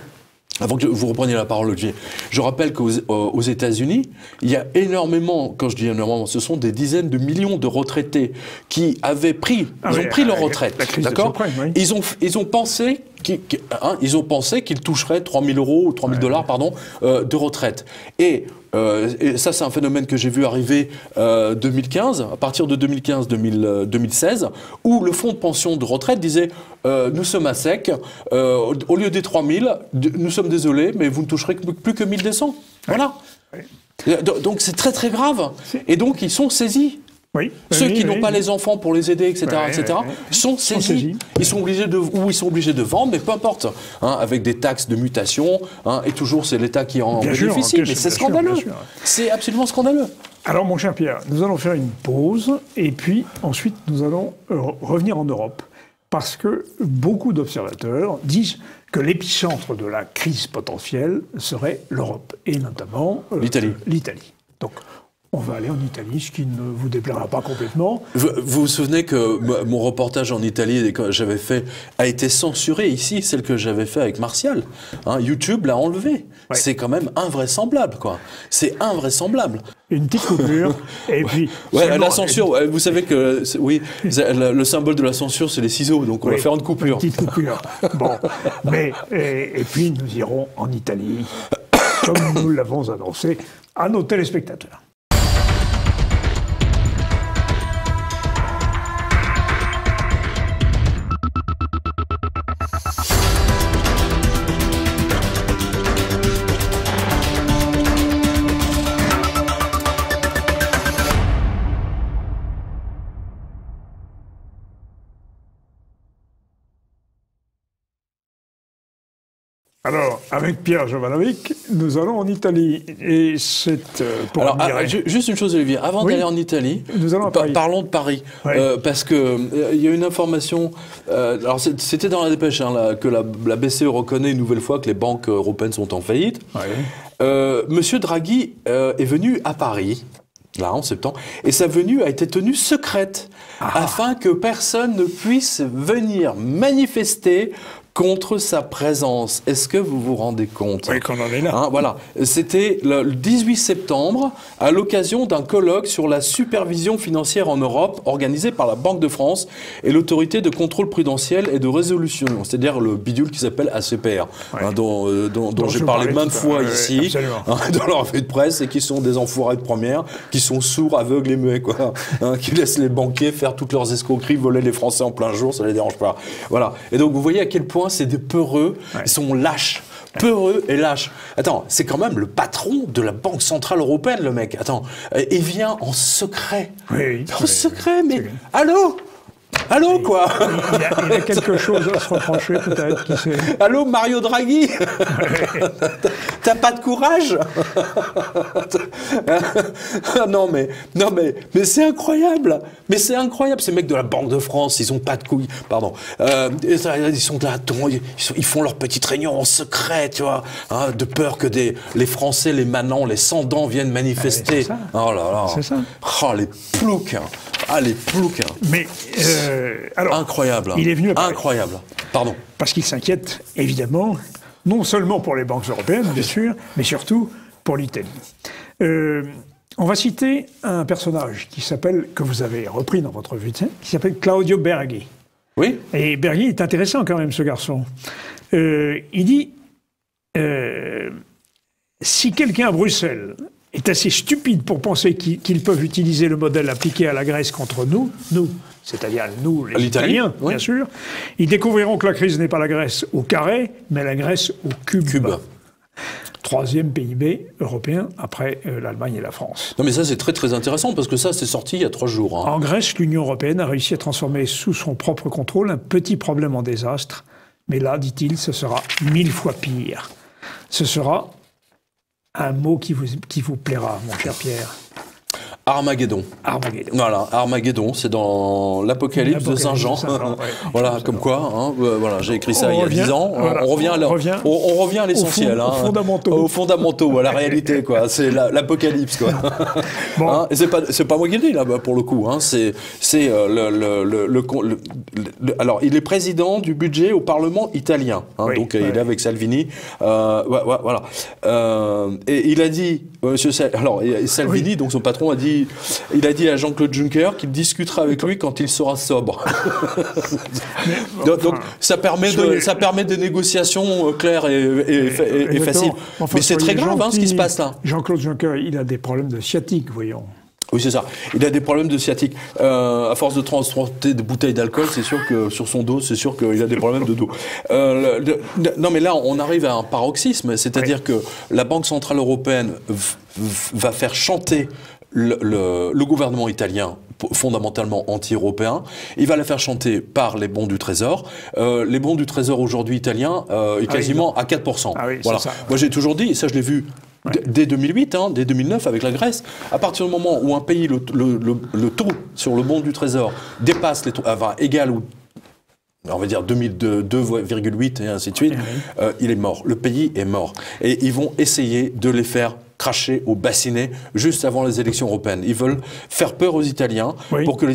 avant que vous repreniez la parole, Olivier, je rappelle qu'aux États-Unis, il y a énormément, quand je dis énormément, ce sont des dizaines de millions de retraités qui avaient pris, ils ont pris leur retraite, d'accord ? Ils ont pensé qu'ils toucheraient 3 000 € ou 3 000 $ pardon, de retraite. Et ça, c'est un phénomène que j'ai vu arriver 2015, à partir de 2015-2016, où le fonds de pension de retraite disait nous sommes à sec, au lieu des 3 000, nous sommes désolés, mais vous ne toucherez plus que 1 200. Voilà. Donc c'est très très grave. Et donc ils sont saisis. Ceux qui n'ont pas les enfants pour les aider, etc., sont saisis. Ils sont obligés de vendre, mais peu importe, avec des taxes de mutation, et toujours c'est l'État qui en bénéficie. Mais c'est scandaleux. C'est absolument scandaleux. Alors, mon cher Pierre, nous allons faire une pause, et puis ensuite nous allons revenir en Europe. Parce que beaucoup d'observateurs disent que l'épicentre de la crise potentielle serait l'Europe, et notamment l'Italie. Donc, on va aller en Italie, ce qui ne vous déplaira pas complètement. Vous vous souvenez que mon reportage en Italie que j'avais fait a été censuré ici, celle que j'avais fait avec Martial. YouTube l'a enlevé. C'est quand même invraisemblable, quoi. C'est invraisemblable. Une petite coupure, et puis... la censure, vous savez que, le symbole de la censure, c'est les ciseaux, donc on va faire une coupure. Une petite coupure. Bon, mais, et puis nous irons en Italie, comme nous l'avons annoncé à nos téléspectateurs. Alors, avec Pierre Jovanovic, nous allons en Italie. Et c'est pour juste une chose, Olivier. Avant d'aller en Italie, parlons de Paris. Parce que il y a une information... alors, c'était dans la dépêche que la BCE reconnaît une nouvelle fois que les banques européennes sont en faillite. Monsieur Draghi est venu à Paris, là, en septembre, et sa venue a été tenue secrète, afin que personne ne puisse venir manifester contre sa présence. Est-ce que vous vous rendez compte? Oui, qu'on en est là. Voilà. C'était le 18 septembre, à l'occasion d'un colloque sur la supervision financière en Europe, organisé par la Banque de France et l'autorité de contrôle prudentiel et de résolution, c'est-à-dire le bidule qui s'appelle ACPR, dont j'ai parlé maintes fois ici, dans leur revue de presse, et qui sont des enfoirés de première, qui sont sourds, aveugles et muets, quoi, qui laissent les banquiers faire toutes leurs escroqueries, voler les Français en plein jour, ça les dérange pas. Voilà. Et donc vous voyez à quel point c'est des peureux, ils sont lâches. Peureux et lâches. Attends, c'est quand même le patron de la Banque Centrale Européenne, le mec. Attends, il vient en secret. Oui. En secret, mais... Allô? Allô, quoi? Il a quelque chose à se reprocher, peut-être. Qui sait. Allô, Mario Draghi? T'as pas de courage? Non, mais c'est incroyable. Mais c'est incroyable. Ces mecs de la Banque de France, ils ont pas de couilles. Pardon. Ils sont là, ils font leur petite réunion en secret, tu vois, hein, de peur que les Français, les manants, les sans-dents viennent manifester. Oh là là. C'est ça. Oh, les ploucs. Ah, les ploucs. Mais, alors, incroyable. Il est venu après. Incroyable. Pardon. Parce qu'il s'inquiète, évidemment, non seulement pour les banques européennes, bien sûr, mais surtout pour l'Italie. On va citer un personnage que vous avez repris dans votre revue, qui s'appelle Claudio Berghi. Oui. Et Berghi est intéressant quand même, ce garçon. Il dit, si quelqu'un à Bruxelles est assez stupide pour penser qu'ils peuvent utiliser le modèle appliqué à la Grèce contre nous, c'est-à-dire nous, les Italiens, oui. bien sûr, ils découvriront que la crise n'est pas la Grèce au carré, mais la Grèce au cube. Troisième PIB européen après l'Allemagne et la France. Non mais ça c'est très très intéressant parce que ça c'est sorti il y a 3 jours. Hein. En Grèce, l'Union européenne a réussi à transformer sous son propre contrôle un petit problème en désastre. Mais là, dit-il, ce sera 1000 fois pire. Ce sera un mot qui vous plaira, mon cher Pierre. Armageddon. Armageddon. Voilà, Armageddon, c'est dans l'Apocalypse de Saint Jean. Voilà, comme quoi, hein, voilà, j'ai écrit ça il y a 10 ans. Voilà, on revient à l'essentiel. Aux fondamentaux. Aux fondamentaux, à la réalité, quoi. C'est l'Apocalypse, quoi. Bon. Hein, et c'est pas moi qui le dis, là, pour le coup. Hein, alors, il est président du budget au Parlement italien. Hein, oui, donc, il est avec Salvini. Voilà. Et il a dit, Salvini, donc son patron, il a dit à Jean-Claude Juncker qu'il discutera avec lui quand il sera sobre. Donc ça permet des négociations claires et faciles. Mais c'est très grave ce qui se passe là. Jean-Claude Juncker, il a des problèmes de sciatique, voyons. Oui, c'est ça. Il a des problèmes de sciatique. À force de transporter des bouteilles d'alcool, c'est sûr que sur son dos, c'est sûr qu'il a des problèmes de dos. Non, mais là, on arrive à un paroxysme, c'est-à-dire que la Banque Centrale Européenne va faire chanter le gouvernement italien, fondamentalement anti-européen. Il va la faire chanter par les bons du Trésor. Les bons du Trésor aujourd'hui italiens, quasiment à 4%. Ah oui, voilà. Ça. Moi, j'ai toujours dit, et ça je l'ai vu dès 2008, dès 2009 avec la Grèce, à partir du moment où un pays, le taux sur le bon du Trésor dépasse les taux, égal ou on va dire 2,8 et ainsi de suite, il est mort. Le pays est mort. Et ils vont essayer de les faire cracher au bassinet juste avant les élections européennes. Ils veulent faire peur aux Italiens pour que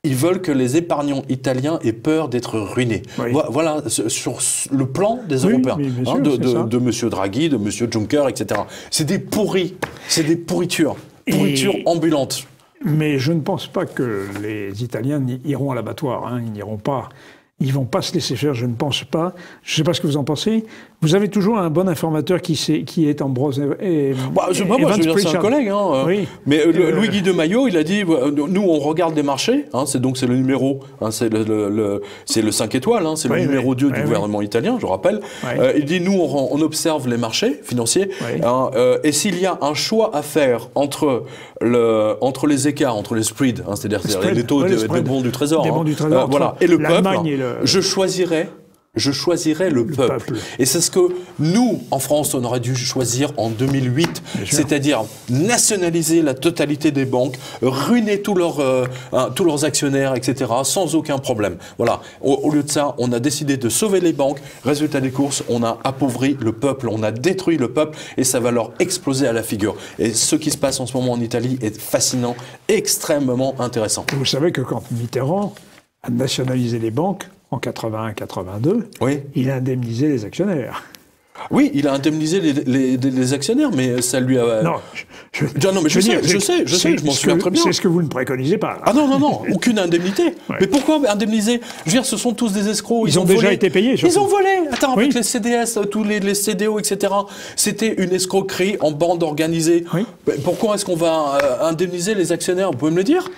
ils veulent que les épargnants italiens aient peur d'être ruinés. Oui. Voilà, sur le plan des Européens, de M. Draghi, de M. Juncker, etc. C'est des pourris, c'est des pourritures ambulantes. Mais je ne pense pas que les Italiens iront à l'abattoir. Ils n'iront pas. Ils ne vont pas se laisser faire, je ne pense pas. Je ne sais pas ce que vous en pensez. Vous avez toujours un bon informateur qui est Ambrose et c'est pas moi, c'est un collègue. Oui. Mais Louis-Guy de Maio, il a dit, nous, on regarde les marchés. C'est le numéro, c'est le 5 étoiles, c'est le numéro 2 du gouvernement italien, je rappelle. Il dit, nous, on observe les marchés financiers. Et s'il y a un choix à faire entre les écarts, entre les spreads, c'est-à-dire les taux de bons du Trésor, voilà, et le peuple, je choisirais le peuple. Et c'est ce que nous, en France, on aurait dû choisir en 2008, c'est-à-dire nationaliser la totalité des banques, ruiner tous leurs actionnaires, etc., sans aucun problème. Voilà. Au lieu de ça, on a décidé de sauver les banques. Résultat des courses, on a appauvri le peuple, on a détruit le peuple, et ça va leur exploser à la figure. Et ce qui se passe en ce moment en Italie est fascinant, extrêmement intéressant. Vous savez que quand Mitterrand a nationalisé les banques, en 81-82, Oui. il a indemnisé les actionnaires. Oui, il a indemnisé les actionnaires, mais ça lui a... Non, je sais, je m'en souviens très bien. C'est ce que vous ne préconisez pas. Là. Ah non, aucune indemnité. Ouais. Mais pourquoi indemniser? Je veux dire, ce sont tous des escrocs. Ils ont déjà été payés. Ils ont volé. Attends, avec les CDS, tous les CDO, etc. C'était une escroquerie en bande organisée. Oui. Pourquoi est-ce qu'on va indemniser les actionnaires? Vous pouvez me le dire?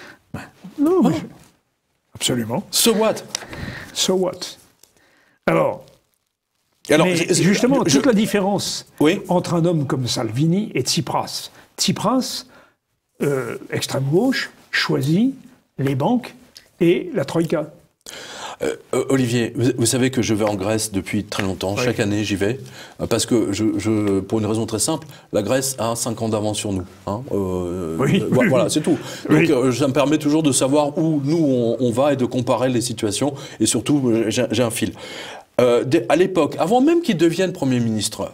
Non, mais absolument. So what? So what? Alors, justement, toute la différence entre un homme comme Salvini et Tsipras. Tsipras, extrême gauche, choisit les banques et la Troïka. Olivier, vous savez que je vais en Grèce depuis très longtemps. Chaque année, j'y vais. Parce que, pour une raison très simple, la Grèce a 5 ans d'avance sur nous. Hein, voilà, c'est tout. Donc, ça me permet toujours de savoir où nous, on va et de comparer les situations. Et surtout, j'ai un fil. À l'époque, avant même qu'il devienne Premier ministre,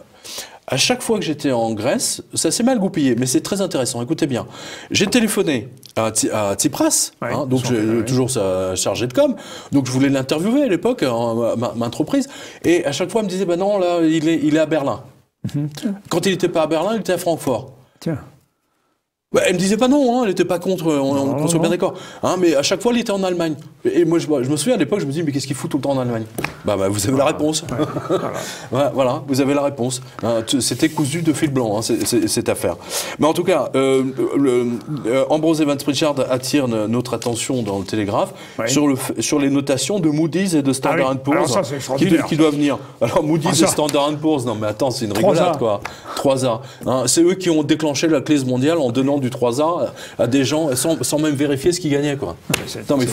à chaque fois que j'étais en Grèce, ça s'est mal goupillé, mais c'est très intéressant. Écoutez bien, j'ai téléphoné à Tsipras, donc j'ai toujours sa chargée de com, donc je voulais l'interviewer à l'époque, ma entreprise, et à chaque fois, il me disait, bah non, là, il est à Berlin. Quand il n'était pas à Berlin, il était à Francfort. Tiens. Bah, elle me disait pas non, elle n'était pas contre, on soit bien d'accord. Mais à chaque fois, il était en Allemagne. Et moi, je me souviens à l'époque, je me dis, mais qu'est-ce qu'il fout tout le temps en Allemagne? Bah, vous avez la réponse. Voilà, vous avez la réponse. C'était cousu de fil blanc, cette affaire. Mais en tout cas, Ambrose Evans Pritchard attire notre attention dans le Télégraphe sur les notations de Moody's et de Standard & Poor's qui doivent venir. Alors, Moody's et Standard & Poor's, non mais attends, c'est une rigolade, quoi. 3A. C'est eux qui ont déclenché la crise mondiale en donnant du 3A à des gens sans même vérifier ce qu'ils gagnaient, quoi. Non, mais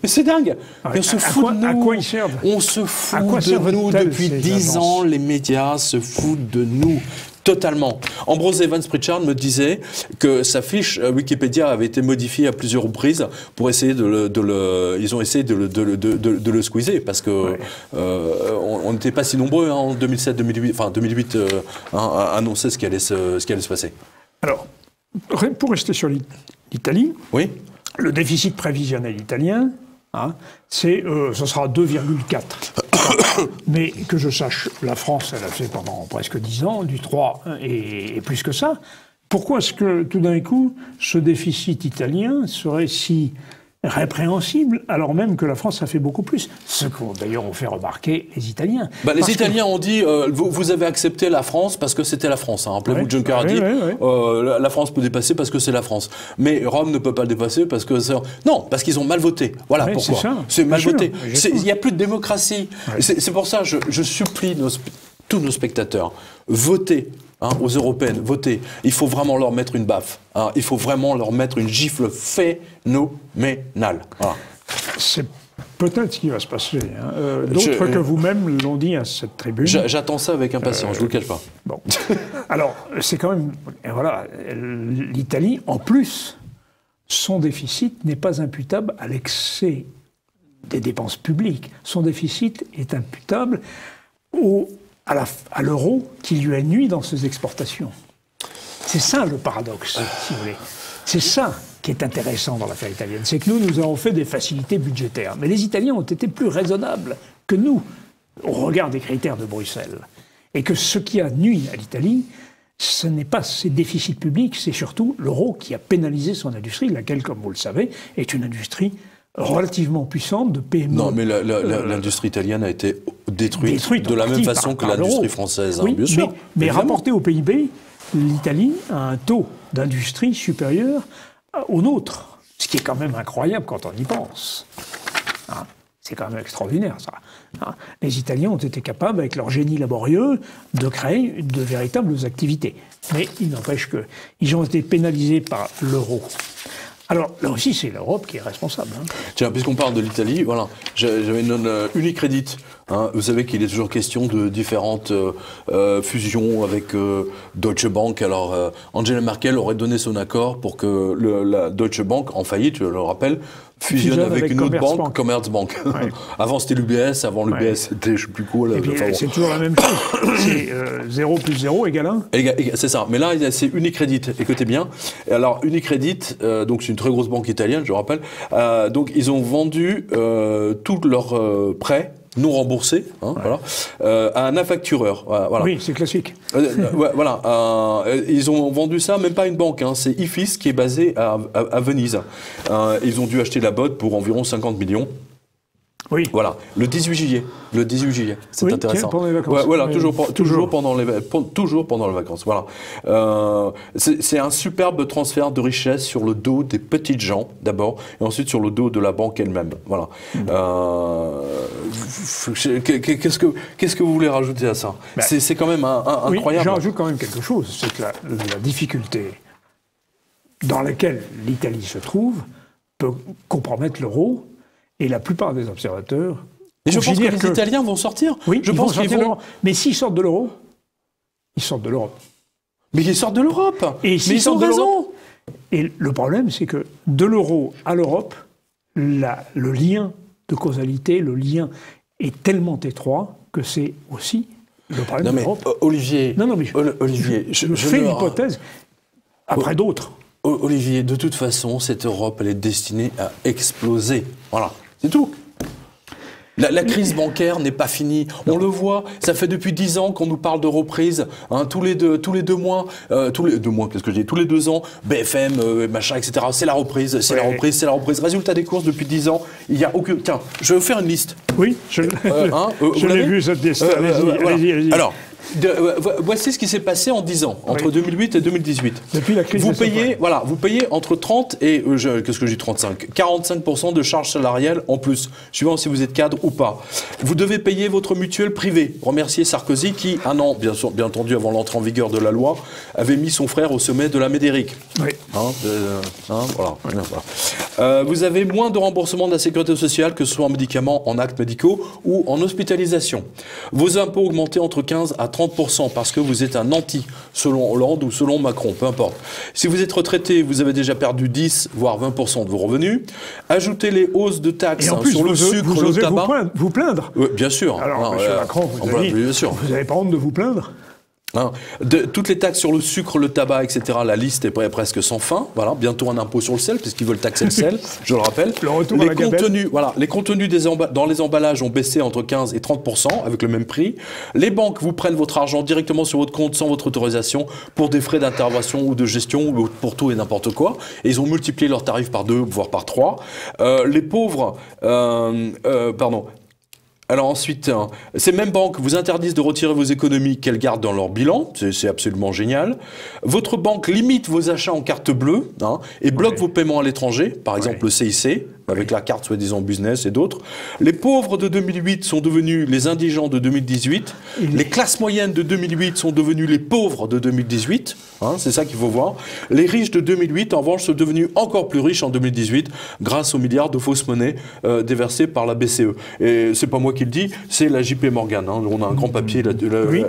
mais c'est dingue. On se fout de nous. À quoi ils servent? On se fout de nous depuis 10 ans. Les médias se foutent de nous. Totalement. Ambrose Evans Pritchard me disait que sa fiche Wikipédia avait été modifiée à plusieurs reprises pour essayer ils ont essayé de le squeezer parce que on n'était pas si nombreux en 2007-2008, enfin 2008 à annoncer ce qui allait se passer. Alors, pour rester sur l'Italie, le déficit prévisionnel italien, ce sera 2,4. Mais que je sache, la France, elle a fait pendant presque 10 ans du 3 et plus que ça. Pourquoi est-ce que tout d'un coup, ce déficit italien serait si répréhensible, alors même que la France a fait beaucoup plus. Ce qu'ont d'ailleurs ont fait remarquer les Italiens. Les Italiens ont dit, vous avez accepté la France parce que c'était la France. Rappelez-vous que Juncker a dit, la France peut dépasser parce que c'est la France. Mais Rome ne peut pas le dépasser parce que c'est... Non, parce qu'ils ont mal voté. Voilà pourquoi. C'est mal voté. Il n'y a plus de démocratie. C'est pour ça que je supplie tous nos spectateurs, votez. Aux Européennes, votez. Il faut vraiment leur mettre une baffe. Il faut vraiment leur mettre une gifle phénoménale. Voilà. C'est peut-être ce qui va se passer. D'autres que vous-même l'ont dit à cette tribune. J'attends ça avec impatience, je ne vous le cache pas. Bon. Alors, c'est quand même... Voilà, l'Italie, en plus, son déficit n'est pas imputable à l'excès des dépenses publiques. Son déficit est imputable à l'euro qui lui a nui dans ses exportations. C'est ça le paradoxe, si vous voulez. C'est ça qui est intéressant dans l'affaire italienne. C'est que nous avons fait des facilités budgétaires. Mais les Italiens ont été plus raisonnables que nous, au regard des critères de Bruxelles. Et que ce qui a nui à l'Italie, ce n'est pas ses déficits publics, c'est surtout l'euro qui a pénalisé son industrie, laquelle, comme vous le savez, est une industrie relativement puissante de PME. Non, mais l'industrie italienne a été détruite de la même façon que l'industrie française, bien sûr. Mais rapporté au PIB, l'Italie a un taux d'industrie supérieur au nôtre, ce qui est quand même incroyable quand on y pense. C'est quand même extraordinaire, ça. Les Italiens ont été capables, avec leur génie laborieux, de créer de véritables activités. Mais il n'empêche qu'ils ont été pénalisés par l'euro. Alors, là aussi, c'est l'Europe qui est responsable. Tiens, puisqu'on parle de l'Italie, voilà, j'avais une Unicredit Hein. Vous savez qu'il est toujours question de différentes fusions avec Deutsche Bank. Alors, Angela Merkel aurait donné son accord pour que la Deutsche Bank, en faillite, je le rappelle, fusionne avec une autre banque, Commerzbank. Ouais. Avant, c'était l'UBS. Avant, l'UBS, c'était je ne sais plus quoi. Et puis, c'est toujours la même chose. C'est 0 plus 0 égale 1. C'est ça. Mais là, c'est Unicredit. Écoutez bien. Alors, Unicredit, donc c'est une très grosse banque italienne, je rappelle. Donc, ils ont vendu tous leurs prêts non remboursés, hein, ouais. Voilà, à un affactureur. Voilà. Oui, c'est classique. Voilà. Ils ont vendu ça, même pas à une banque. Hein, c'est Ifis qui est basé à Venise. Ils ont dû acheter la botte pour environ 50 millions. Oui. Voilà, le 18 juillet. Le 18 juillet, c'est oui, intéressant. Pendant les vacances. Ouais, voilà, toujours pendant les vacances. Voilà. C'est un superbe transfert de richesse sur le dos des petites gens, d'abord, et ensuite sur le dos de la banque elle-même. Voilà. Qu'est-ce que vous voulez rajouter à ça? C'est quand même incroyable. J'en rajoute quand même quelque chose. C'est que la difficulté dans laquelle l'Italie se trouve peut compromettre l'euro. Et la plupart des observateurs. Et je pense que les Italiens vont sortir. Oui, je pense qu'ils vont. Mais s'ils sortent de l'euro, ils sortent de l'Europe. Mais ils sortent de l'Europe. Mais ils ont raison. Et le problème, c'est que de l'euro à l'Europe, le lien de causalité, le lien est tellement étroit que c'est aussi le problème de l'Europe. Olivier, Olivier, je fais l'hypothèse après d'autres. Olivier, de toute façon, cette Europe, elle est destinée à exploser. Voilà. C'est tout. La crise bancaire n'est pas finie. On le voit, ça fait depuis 10 ans qu'on nous parle de reprise. Hein, tous les deux mois, qu'est-ce que je dis, tous les 2 ans, BFM, machin, etc. C'est la reprise, c'est la reprise, c'est la reprise. Résultat des courses, depuis 10 ans, il n'y a aucun... Tiens, je vais vous faire une liste. Oui, je l'ai vu, cette liste. Allez-y. Alors, voici ce qui s'est passé en 10 ans, entre 2008 et 2018. Depuis la crise, vous payez entre 30 et, qu'est-ce que je dis, 35, 45% de charges salariales en plus, suivant si vous êtes cadre ou pas. Vous devez payer votre mutuelle privée. Remerciez Sarkozy qui, un an, bien entendu, avant l'entrée en vigueur de la loi, avait mis son frère au sommet de la Médéric. Oui. Voilà. Vous avez moins de remboursement de la sécurité sociale, que ce soit en médicaments, en actes médicaux ou en hospitalisation. Vos impôts augmentés entre 15 à 30% parce que vous êtes un anti, selon Hollande ou selon Macron, peu importe. Si vous êtes retraité, vous avez déjà perdu 10 voire 20% de vos revenus. Ajoutez les hausses de taxes sur le sucre, le tabac. Vous plaindre. Bien sûr. Alors, M. Macron, vous n'avez pas honte de vous plaindre? Hein, toutes les taxes sur le sucre, le tabac, etc., la liste est presque sans fin. Voilà, bientôt un impôt sur le sel, puisqu'ils veulent taxer le sel, je le rappelle. Les contenus dans les emballages ont baissé entre 15 et 30%, avec le même prix. Les banques vous prennent votre argent directement sur votre compte sans votre autorisation pour des frais d'intervention ou de gestion, ou pour tout et n'importe quoi. Et ils ont multiplié leurs tarifs par 2, voire par 3. Les pauvres... Alors ensuite, ces mêmes banques vous interdisent de retirer vos économies qu'elles gardent dans leur bilan. C'est absolument génial. Votre banque limite vos achats en carte bleue et bloque vos paiements à l'étranger, par exemple le CIC, avec la carte soi-disant business et d'autres. Les pauvres de 2008 sont devenus les indigents de 2018. Les classes moyennes de 2008 sont devenues les pauvres de 2018. C'est ça qu'il faut voir. Les riches de 2008, en revanche, sont devenus encore plus riches en 2018 grâce aux milliards de fausses monnaies déversées par la BCE. Et c'est pas moi qui le dis, c'est la JP Morgan. On a un grand papier là-dessus.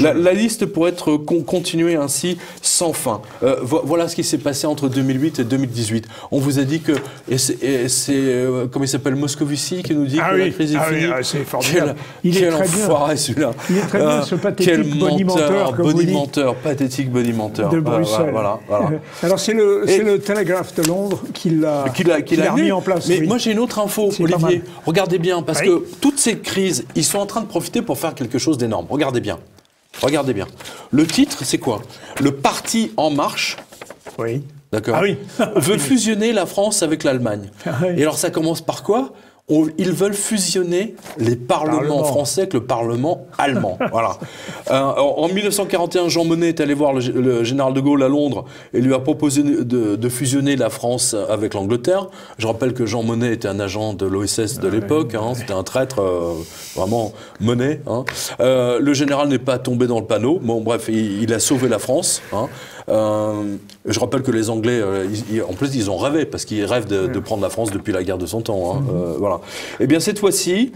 La liste pourrait être continuée ainsi sans fin. Voilà ce qui s'est passé entre 2008 et 2018. On vous a dit que... Et c'est comment il s'appelle, Moscovici, qui nous dit que la crise est finie. C'est formidable. Quel enfoiré celui-là. Il est très bien, ce pathétique bonimenteur. Bonimenteur, pathétique bonimenteur. De Bruxelles. Voilà. Alors c'est le Telegraph de Londres qui l'a mis en place. Mais moi j'ai une autre info, Olivier. Regardez bien, parce que toutes ces crises, ils sont en train de profiter pour faire quelque chose d'énorme. Regardez bien. Le titre, c'est quoi? Le Parti En Marche. Oui. D'accord. Veut fusionner la France avec l'Allemagne. Et alors ça commence par quoi? Ils veulent fusionner les parlements français avec le Parlement allemand. Voilà. En 1941, Jean Monnet est allé voir le général de Gaulle à Londres et lui a proposé de fusionner la France avec l'Angleterre. Je rappelle que Jean Monnet était un agent de l'OSS de l'époque. C'était un traître, vraiment Monnet. Le général n'est pas tombé dans le panneau. Bon, bref, il a sauvé la France. Je rappelle que les Anglais, en plus, ils ont rêvé, parce qu'ils rêvent de prendre la France depuis la guerre de 100 ans. Hein, voilà. Eh bien, cette fois-ci,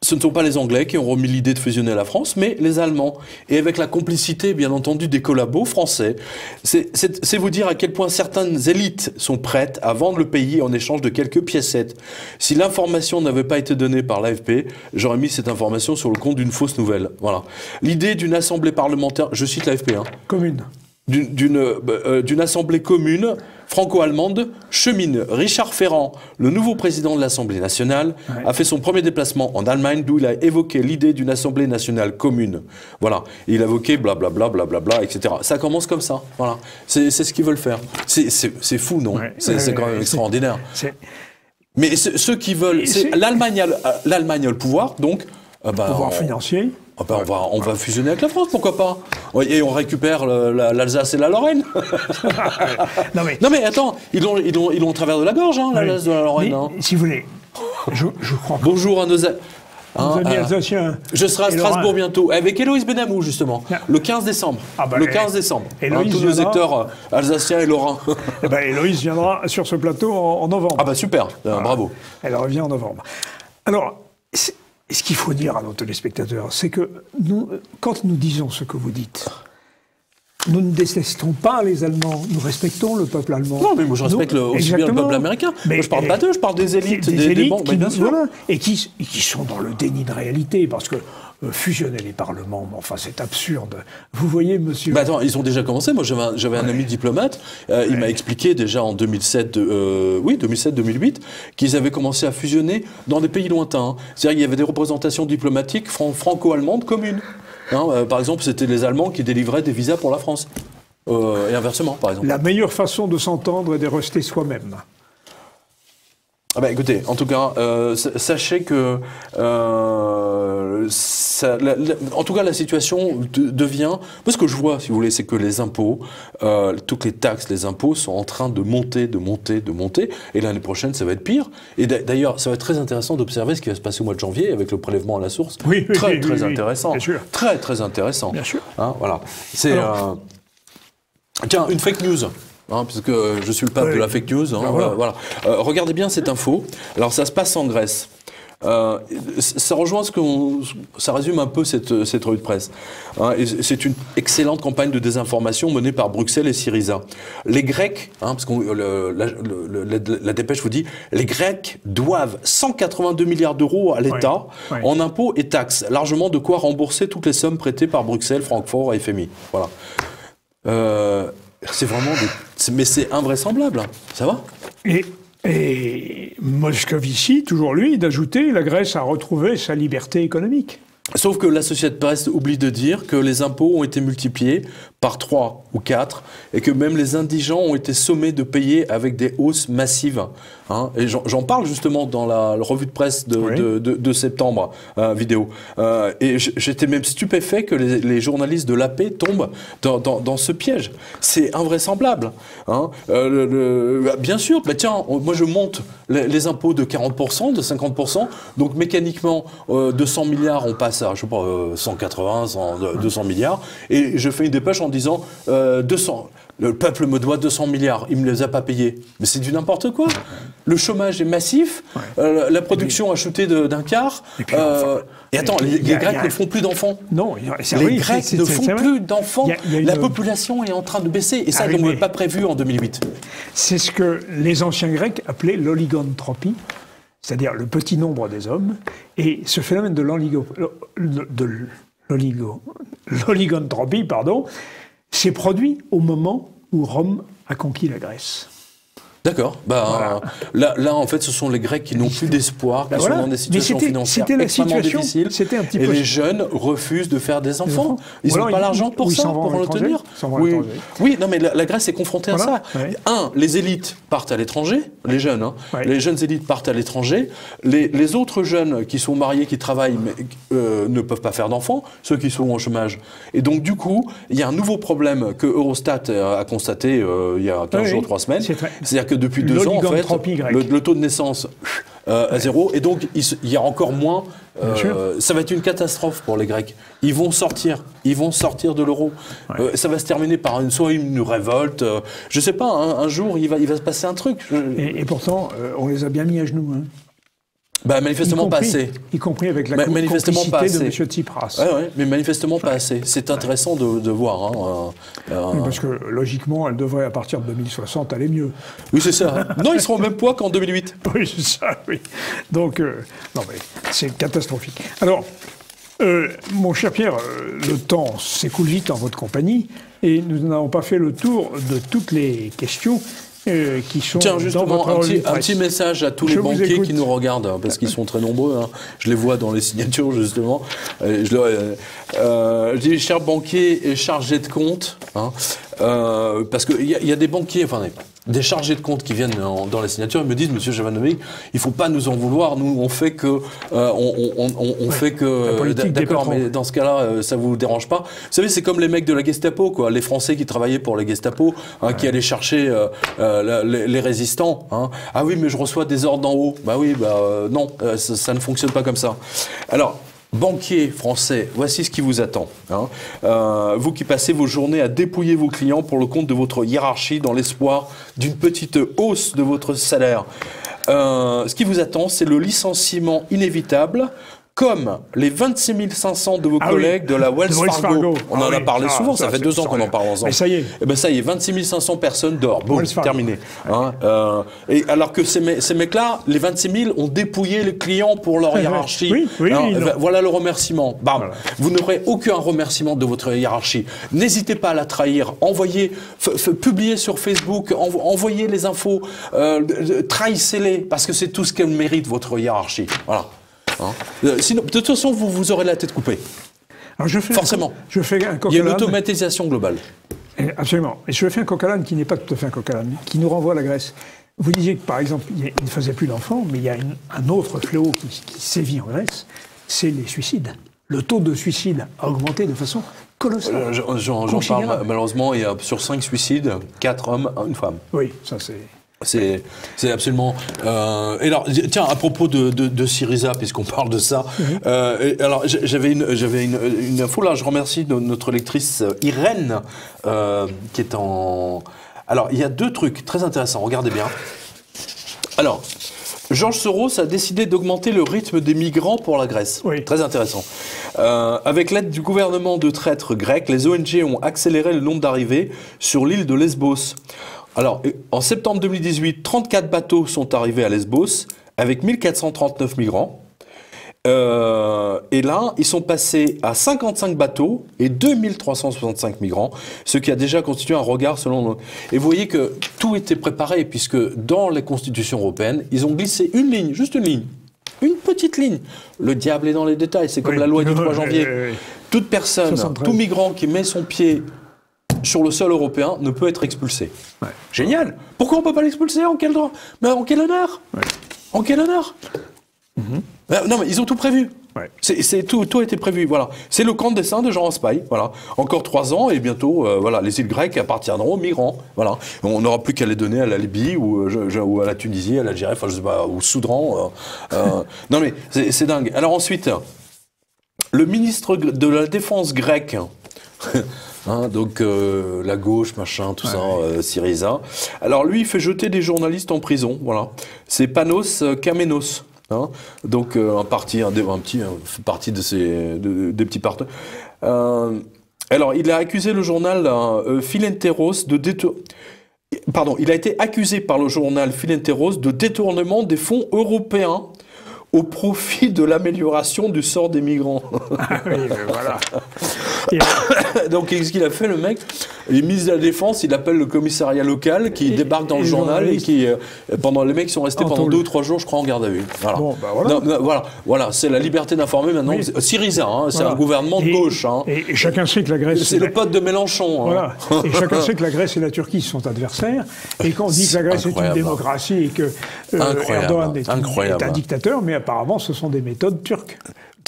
ce ne sont pas les Anglais qui ont remis l'idée de fusionner la France, mais les Allemands. Et avec la complicité, bien entendu, des collabos français. C'est vous dire à quel point certaines élites sont prêtes à vendre le pays en échange de quelques piécettes. Si l'information n'avait pas été donnée par l'AFP, j'aurais mis cette information sur le compte d'une fausse nouvelle. Voilà. L'idée d'une assemblée parlementaire, je cite l'AFP, hein, commune. D'une assemblée commune franco-allemande chemine. Richard Ferrand, le nouveau président de l'Assemblée nationale, a fait son premier déplacement en Allemagne, d'où il a évoqué l'idée d'une Assemblée nationale commune. Voilà. Et il a évoqué blablabla, blablabla, etc. Ça commence comme ça. Voilà. C'est ce qu'ils veulent faire. C'est fou, non? C'est quand même extraordinaire. Mais ceux qui veulent... L'Allemagne a le pouvoir, donc... pouvoir financier. On va fusionner avec la France, pourquoi pas? Et on récupère l'Alsace et la Lorraine. non mais attends, ils l'ont au travers de la gorge, hein, l'Alsace et la Lorraine. Hein. Si vous voulez, je crois. Bonjour à nos amis alsaciens. Je serai à Strasbourg bientôt, avec Héloïse Benamou, justement, le 15 décembre. Le 15 décembre. Tous nos acteurs alsaciens et lorrains. Héloïse viendra sur ce plateau en novembre. Ah bah super, bravo. Elle revient en novembre. Alors... ce qu'il faut dire à nos téléspectateurs, c'est que quand nous disons ce que vous dites, nous ne détestons pas les Allemands, nous respectons le peuple allemand. Non, mais moi je respecte aussi bien le peuple américain. Moi, je parle pas d'eux, je parle des élites, des banques, bien sûr. Voilà, et qui sont dans le déni de réalité, parce que fusionner les parlements, enfin c'est absurde. Vous voyez, monsieur... attends, ils ont déjà commencé. Moi j'avais un ami diplomate, il m'a expliqué déjà en 2007-2008, qu'ils avaient commencé à fusionner dans des pays lointains. C'est-à-dire qu'il y avait des représentations diplomatiques franco-allemandes communes. Par exemple, c'était les Allemands qui délivraient des visas pour la France. Et inversement, par exemple. La meilleure façon de s'entendre est de rester soi-même. Écoutez, en tout cas, sachez que en tout cas la situation devient... Parce que je vois, si vous voulez, c'est que les impôts, toutes les taxes, les impôts sont en train de monter. Et l'année prochaine, ça va être pire. Et d'ailleurs, ça va être très intéressant d'observer ce qui va se passer au mois de janvier avec le prélèvement à la source. Très intéressant. Bien sûr. Très intéressant. Bien sûr. Voilà. C'est... Tiens, une fake news. Puisque je suis le pape de la fake news. Voilà. Regardez bien cette info. Alors, ça se passe en Grèce. Ça rejoint ça résume un peu cette revue de presse. C'est une excellente campagne de désinformation menée par Bruxelles et Syriza. Les Grecs, parce que la dépêche vous dit, les Grecs doivent 182 milliards d'euros à l'État en impôts et taxes, largement de quoi rembourser toutes les sommes prêtées par Bruxelles, Francfort et FMI. Voilà. C'est vraiment mais c'est invraisemblable, ça va? Et Moscovici, toujours lui, d'ajouter la Grèce a retrouvé sa liberté économique. Sauf que l'Associated Press oublie de dire que les impôts ont été multipliés par 3 ou 4 et que même les indigents ont été sommés de payer avec des hausses massives. Et j'en parle justement dans la revue de presse de septembre vidéo. Et j'étais même stupéfait que les journalistes de l'AP tombent dans ce piège. C'est invraisemblable. Bien sûr, tiens, moi je monte les impôts de 40%, de 50%, donc mécaniquement de 100 milliards on passe à, je sais pas, 180, 200 milliards, et je fais une dépêche en disant 200. Le peuple me doit 200 milliards, il ne me les a pas payés. Mais c'est du n'importe quoi. Le chômage est massif, la production a chuté d'un quart. Et attends, les Grecs ne font plus d'enfants. Non, les Grecs ne font plus d'enfants. La population est en train de baisser. Et ça, on n'avait pas prévu en 2008. C'est ce que les anciens Grecs appelaient l'oliganthropie, c'est-à-dire le petit nombre des hommes. Et ce phénomène de l'oliganthropie, s'est produit au moment où Rome a conquis la Grèce. D'accord. Là, en fait, ce sont les Grecs qui n'ont plus d'espoir, qui sont dans des situations financières extrêmement difficiles. Et les jeunes refusent de faire des enfants. Ils n'ont pas l'argent pour ça, pour le tenir. Oui, non, mais la Grèce est confrontée à ça. Les élites partent à l'étranger, les jeunes. Les jeunes élites partent à l'étranger. Les autres jeunes qui sont mariés, qui travaillent, mais ne peuvent pas faire d'enfants, ceux qui sont au chômage. Et donc, du coup, il y a un nouveau problème que Eurostat a constaté il y a 15 jours, 3 semaines. C'est-à-dire que depuis 2 ans, en fait, le taux de naissance à zéro, et donc il y a encore moins. Ça va être une catastrophe pour les Grecs. Ils vont sortir de l'euro. Ouais. Ça va se terminer par soit une révolte. Je sais pas. Un jour, il va se passer un truc. Et pourtant, on les a bien mis à genoux. Hein. Bah, manifestement pas assez. Y compris avec la complicité de M. Tsipras. Ouais, mais manifestement pas assez. C'est intéressant de voir. Oui, parce que logiquement, elle devrait, à partir de 2060, aller mieux. Oui, c'est ça. Non, ils seront au même poids qu'en 2008. Oui, c'est ça, oui. Donc, non, mais c'est catastrophique. Alors, mon cher Pierre, le temps s'écoule vite en votre compagnie, et nous n'avons pas fait le tour de toutes les questions qui sont justement, dans votre revue de presse. un petit message à tous les banquiers qui nous regardent, hein, parce qu'ils sont très nombreux. Hein. Je les vois dans les signatures, justement. Je dis, chers banquiers et chargés de compte, hein, parce qu'il y a des banquiers, enfin des chargés de compte qui viennent dans les signatures, ils me disent, Monsieur Jovanovic, il faut pas nous en vouloir, nous on fait que, fait que, d'accord, mais dans ce cas-là, ça vous dérange pas. Vous savez, c'est comme les mecs de la Gestapo, quoi, les Français qui travaillaient pour la Gestapo, hein, qui allaient chercher les résistants. Hein. Ah oui, mais je reçois des ordres d'en haut. Bah oui, non, ça ne fonctionne pas comme ça. Alors. Banquiers français, voici ce qui vous attend. Hein. Vous qui passez vos journées à dépouiller vos clients pour le compte de votre hiérarchie dans l'espoir d'une petite hausse de votre salaire. Ce qui vous attend, c'est le licenciement inévitable, comme les 26 500 de vos collègues de la Wells Fargo. On en a parlé souvent, ça fait 2 ans qu'on en parle ensemble. Mais ça y est. Eh ben ça y est, 26 500 personnes dehors. Bon, terminé. Hein, et alors que ces mecs-là, les 26 000 ont dépouillé les clients pour leur hiérarchie. Oui, voilà le remerciement. Bam. Voilà. Vous n'aurez aucun remerciement de votre hiérarchie. N'hésitez pas à la trahir. Envoyez, publiez sur Facebook, envoyez les infos, trahissez-les, parce que c'est tout ce qu'elle mérite, votre hiérarchie. Voilà. Hein. Sinon, de toute façon, vous aurez la tête coupée. Alors forcément. Il y a une automatisation globale. Absolument. Et je fais un coq à l'âne qui n'est pas tout à fait un coq à l'âne, qui nous renvoie à la Grèce. Vous disiez que, par exemple, il ne faisait plus d'enfants, mais il y a un autre fléau qui sévit en Grèce, c'est les suicides. Le taux de suicide a augmenté de façon colossale. J'en parle, malheureusement, il y a sur 5 suicides, 4 hommes, 1 femme. Oui, ça c'est... C'est absolument... et alors, tiens, à propos de Syriza, puisqu'on parle de ça, alors j'avais une info là, je remercie notre lectrice Irène, qui est en... Alors, il y a 2 trucs très intéressants, regardez bien. Alors, George Soros a décidé d'augmenter le rythme des migrants pour la Grèce. Oui. Très intéressant. Avec l'aide du gouvernement de traîtres grecs, les ONG ont accéléré le nombre d'arrivées sur l'île de Lesbos. Alors, en septembre 2018, 34 bateaux sont arrivés à Lesbos avec 1439 migrants. Et là, ils sont passés à 55 bateaux et 2365 migrants, ce qui a déjà constitué un regard selon nous. Et vous voyez que tout était préparé, puisque dans les constitutions européennes, ils ont glissé une ligne, juste une ligne. Une petite ligne. Le diable est dans les détails, c'est comme la loi du 3 janvier. Toute personne, 73. Tout migrant qui met son pied sur le sol européen ne peut être expulsé. Ouais. Génial. Pourquoi on ne peut pas l'expulser? En quel droit? Mais en quel honneur? En quel honneur? Non, mais ils ont tout prévu. Ouais. Tout a été prévu. Voilà. C'est le camp de dessin de Jean Raspail. Voilà. Encore 3 ans et bientôt, voilà, les îles grecques appartiendront aux migrants. Voilà. On n'aura plus qu'à les donner à la Libye ou à la Tunisie, à l'Algérie, enfin je sais pas, au Soudan. Non mais c'est dingue. Alors ensuite, le ministre de la Défense grecque. Hein, donc la gauche, machin, tout ça, Syriza. Alors lui, il fait jeter des journalistes en prison. Voilà. C'est Panos Kamenos. Hein, donc un parti des petits partis. Alors il a accusé le journal Philenteros de il a été accusé par le journal Philenteros de détournement des fonds européens au profit de l'amélioration du sort des migrants. Oui, voilà. Donc, qu'est-ce qu'il a fait, le mec? Il est ministre de la Défense, il appelle le commissariat local qui débarque dans le journal et qui, pendant les mecs sont restés pendant 2 ou 3 jours, je crois, en garde à vue. Voilà. Bon, bah voilà. Non, voilà, c'est la liberté d'informer maintenant. Oui. Syriza, hein, c'est un gouvernement de gauche. Hein. Et chacun sait que la Grèce... C'est le pote de Mélenchon. Voilà. Hein. Et chacun sait que la Grèce et la Turquie sont adversaires. Et quand on dit que la Grèce est une démocratie et que Erdogan est un dictateur, mais apparemment, ce sont des méthodes turques.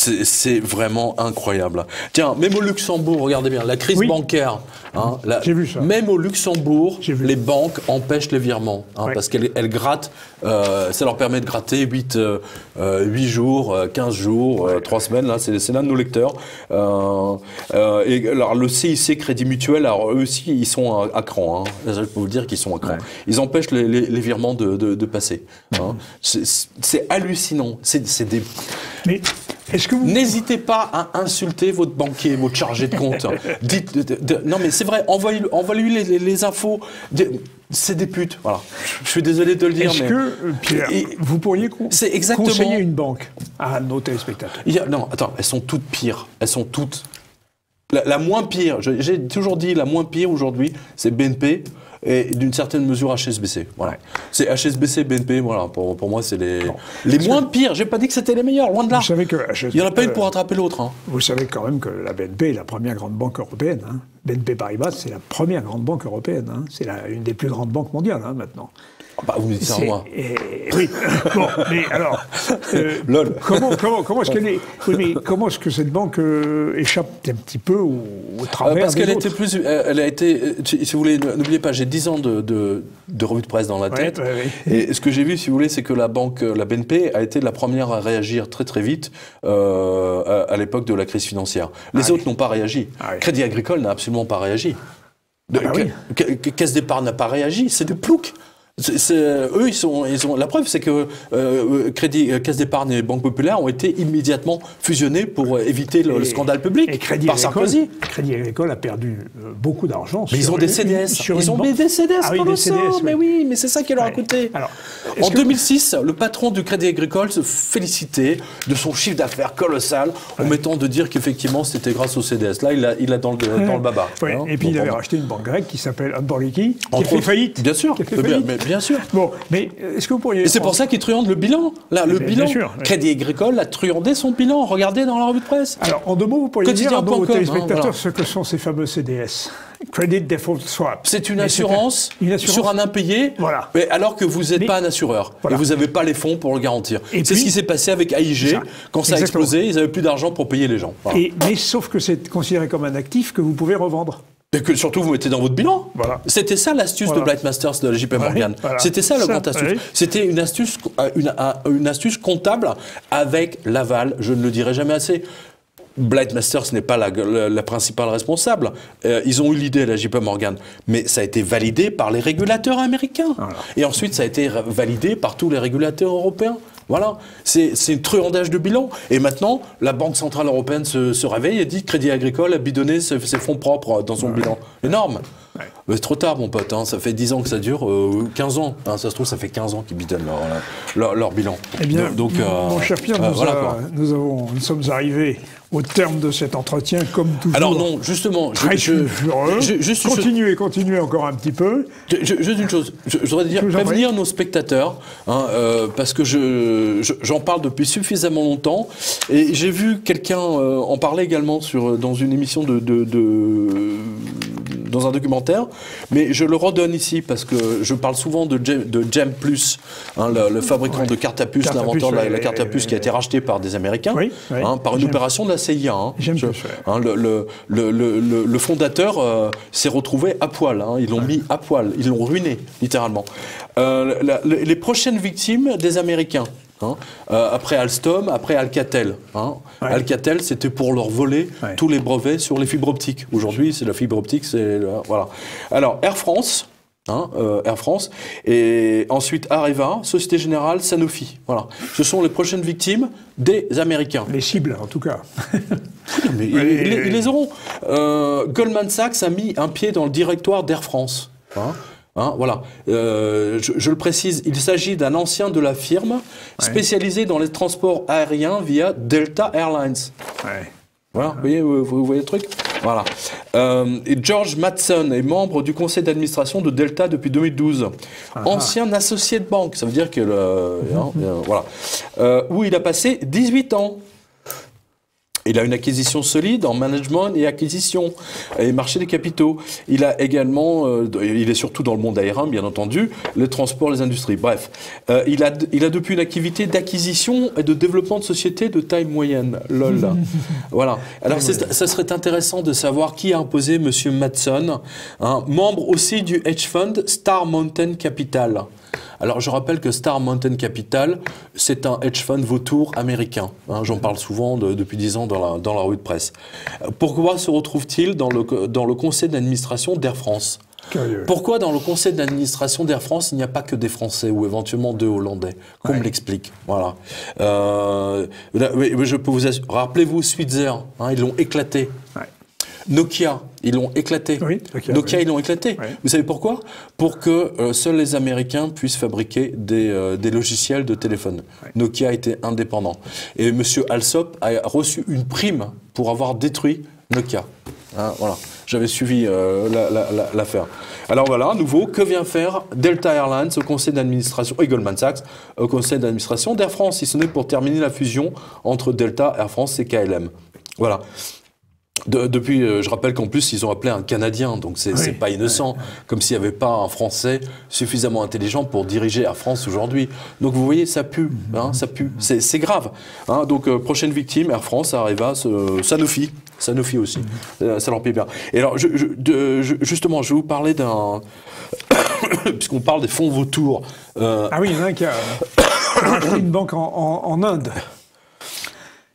C'est vraiment incroyable. Tiens, même au Luxembourg, regardez bien, la crise bancaire. Hein, j'ai vu ça. Même au Luxembourg, les banques empêchent les virements. Hein, parce qu'elles grattent, ça leur permet de gratter 8 jours, 15 jours, 3 semaines. Là, c'est l'un de nos lecteurs. Et alors, le CIC Crédit Mutuel, alors eux aussi, ils sont à cran. Hein. Je peux vous dire qu'ils sont à cran. Ils empêchent les virements de passer. Hein. C'est hallucinant. C'est des... Mais est-ce que vous... N'hésitez pas à insulter votre banquier, votre chargé de compte. Dites, non mais c'est vrai, envoyez-lui les infos. C'est des putes, voilà. Je suis désolé de le dire, Est-ce que, Pierre, vous pourriez conseiller une banque à nos téléspectateurs? Non, attends, elles sont toutes pires. Elles sont toutes... La moins pire, j'ai toujours dit, la moins pire aujourd'hui, c'est BNP. Et d'une certaine mesure HSBC. Voilà. C'est HSBC, BNP, voilà. Pour moi, c'est les moins pires. J'ai pas dit que c'était les meilleurs, loin de là. Vous savez que il y en a pas une pour rattraper l'autre. Hein. Vous savez quand même que la BNP est la première grande banque européenne. Hein. BNP Paribas, c'est la première grande banque européenne. Hein. C'est une des plus grandes banques mondiales maintenant. Bah, vous me dites ça à moi. Oui. Bon, mais alors, comment est-ce qu'elle est... Oui, mais comment est-ce que cette banque échappe un petit peu au travers parce qu'elle autres. était plus... Elle a été... Si vous voulez, n'oubliez pas, j'ai 10 ans de revue de presse dans la tête. Et ce que j'ai vu, si vous voulez, c'est que la BNP a été la première à réagir très très vite à l'époque de la crise financière. Les autres n'ont pas réagi. Crédit Agricole n'a absolument pas réagi. Caisse d'épargne n'a pas réagi. C'est des ploucs. Eux, ils sont. La preuve, c'est que Caisse d'épargne et Banque Populaire ont été immédiatement fusionnés pour éviter le scandale public par Sarkozy. Crédit Agricole a perdu beaucoup d'argent. Mais ils ont des CDS. Ils ont des CDS colossaux. Mais oui, mais c'est ça qui leur a coûté. Alors, en 2006, le patron du Crédit Agricole se félicitait de son chiffre d'affaires colossal en mettant de dire qu'effectivement c'était grâce au CDS. Là, il a dans le baba. Hein, et puis il avait racheté une banque grecque qui s'appelle Amborliki, qui a fait faillite. Bien sûr. Bien sûr. Bon, mais est-ce que vous pourriez... Et c'est pour ça qu'ils truandent le bilan. Là, le bilan. Crédit Agricole a truandé son bilan. Regardez dans la revue de presse. Alors, en 2 mots, vous pourriez dire à nos téléspectateurs ce que sont ces fameux CDS. Credit Default Swap. C'est une assurance sur un impayé, mais alors que vous n'êtes pas un assureur. Et vous n'avez pas les fonds pour le garantir. C'est ce qui s'est passé avec AIG. Quand ça a explosé, ils n'avaient plus d'argent pour payer les gens. Voilà. Mais sauf que c'est considéré comme un actif que vous pouvez revendre. Et que surtout vous mettez dans votre bilan. Voilà. C'était ça l'astuce de Blight Masters de la JP Morgan. C'était ça la grande astuce. C'était une astuce comptable avec l'aval, je ne le dirai jamais assez. Blight Masters n'est pas la principale responsable. Ils ont eu l'idée, la JP Morgan, mais ça a été validé par les régulateurs américains. Et ensuite, ça a été validé par tous les régulateurs européens. Voilà, c'est un truandage de bilan. Et maintenant, la Banque Centrale Européenne se réveille et dit que Crédit Agricole a bidonné ses fonds propres dans son bilan. Énorme. Mais c'est trop tard, mon pote. Hein. Ça fait 10 ans que ça dure, 15 ans. Hein, ça se trouve, ça fait 15 ans qu'ils bidonnent leur bilan. Eh bien, donc, mon cher Pierre, nous sommes arrivés au terme de cet entretien, comme toujours. Alors non, justement, continuez encore un petit peu. Juste une chose, je voudrais dire, prévenir nos spectateurs, hein, parce que j'en parle depuis suffisamment longtemps, et j'ai vu quelqu'un en parler également dans une émission dans un documentaire, mais je le redonne ici parce que je parle souvent de Gem Plus, hein, le fabricant de cartes à puce, l'inventeur de la carte à puce qui a été racheté par des Américains, par une opération de la CIA. Hein. Le fondateur s'est retrouvé à poil, hein, ils l'ont mis à poil, ils l'ont ruiné, littéralement. Les prochaines victimes des Américains. Hein, après Alstom, après Alcatel. Hein. Alcatel, c'était pour leur voler tous les brevets sur les fibres optiques. Aujourd'hui, c'est la fibre optique, voilà. Alors, Air France, et ensuite Areva, Société Générale, Sanofi. Voilà. Ce sont les prochaines victimes des Américains. Les cibles, en tout cas. Mais ils les auront. Goldman Sachs a mis un pied dans le directoire d'Air France. Hein, voilà. Je le précise, il s'agit d'un ancien de la firme spécialisé dans les transports aériens via Delta Airlines. Voilà, vous voyez le truc. Voilà. Et George Mattson est membre du conseil d'administration de Delta depuis 2012. Ancien associé de banque, ça veut dire que voilà. Où il a passé 18 ans. Il a une acquisition solide en management et acquisition et marché des capitaux. Il a également, il est surtout dans le monde aérien, bien entendu, le transport, les industries. Bref, il a depuis une activité d'acquisition et de développement de sociétés de taille moyenne. Lol. Voilà. Alors, ça serait intéressant de savoir qui a imposé Monsieur Mattson, membre aussi du hedge fund Star Mountain Capital. Alors, je rappelle que Star Mountain Capital, c'est un hedge fund vautour américain. J'en parle souvent depuis 10 ans dans la revue de presse. Pourquoi se retrouve-t-il dans le conseil d'administration d'Air France ? Curieux. Pourquoi dans le conseil d'administration d'Air France, il n'y a pas que des Français ou éventuellement 2 Hollandais? Qu'on me l'explique. Voilà. Je peux vous assurer. Rappelez-vous Switzer, ils l'ont éclaté. Ouais. Nokia, ils l'ont éclaté. Oui, Nokia, ils l'ont éclaté. Oui. Vous savez pourquoi? Pour que seuls les Américains puissent fabriquer des logiciels de téléphone. Oui. Nokia était indépendant. Et M. Alsop a reçu une prime pour avoir détruit Nokia. Voilà. J'avais suivi l'affaire. Alors voilà, à nouveau, que vient faire Delta Airlines au conseil d'administration, et Goldman Sachs au conseil d'administration d'Air France, si ce n'est pour terminer la fusion entre Delta, Air France et KLM. Voilà. Depuis, je rappelle qu'en plus, ils ont appelé un Canadien, donc c'est pas innocent, comme s'il n'y avait pas un Français suffisamment intelligent pour diriger Air France aujourd'hui. Donc vous voyez, ça pue, ça pue, c'est grave. Donc prochaine victime, Air France, Areva, Sanofi aussi, ça leur plaît bien. Et alors, justement, je vais vous parler d'un... puisqu'on parle des fonds vautours. Ah oui, il y en a un qui a acheté une banque en Inde.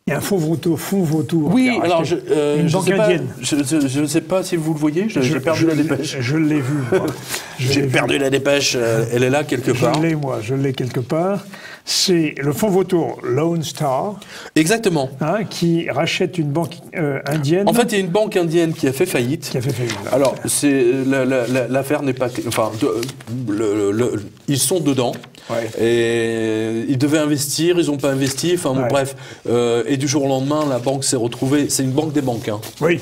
Il y a un fonds vautour. Oui, alors une banque indienne. Je ne sais pas si vous le voyez, j'ai perdu la dépêche. Je l'ai vu, moi. J'ai perdu la dépêche, elle est là quelque part. Je l'ai quelque part. C'est le fonds vautour Lone Star. Exactement. Qui rachète une banque indienne. En fait, il y a une banque indienne qui a fait faillite. Alors, l'affaire n'est pas... Enfin, ils sont dedans. Ouais. Et ils devaient investir, ils n'ont pas investi. Enfin, bon, bref. Et du jour au lendemain, la banque s'est retrouvée... C'est une banque des banques. Oui.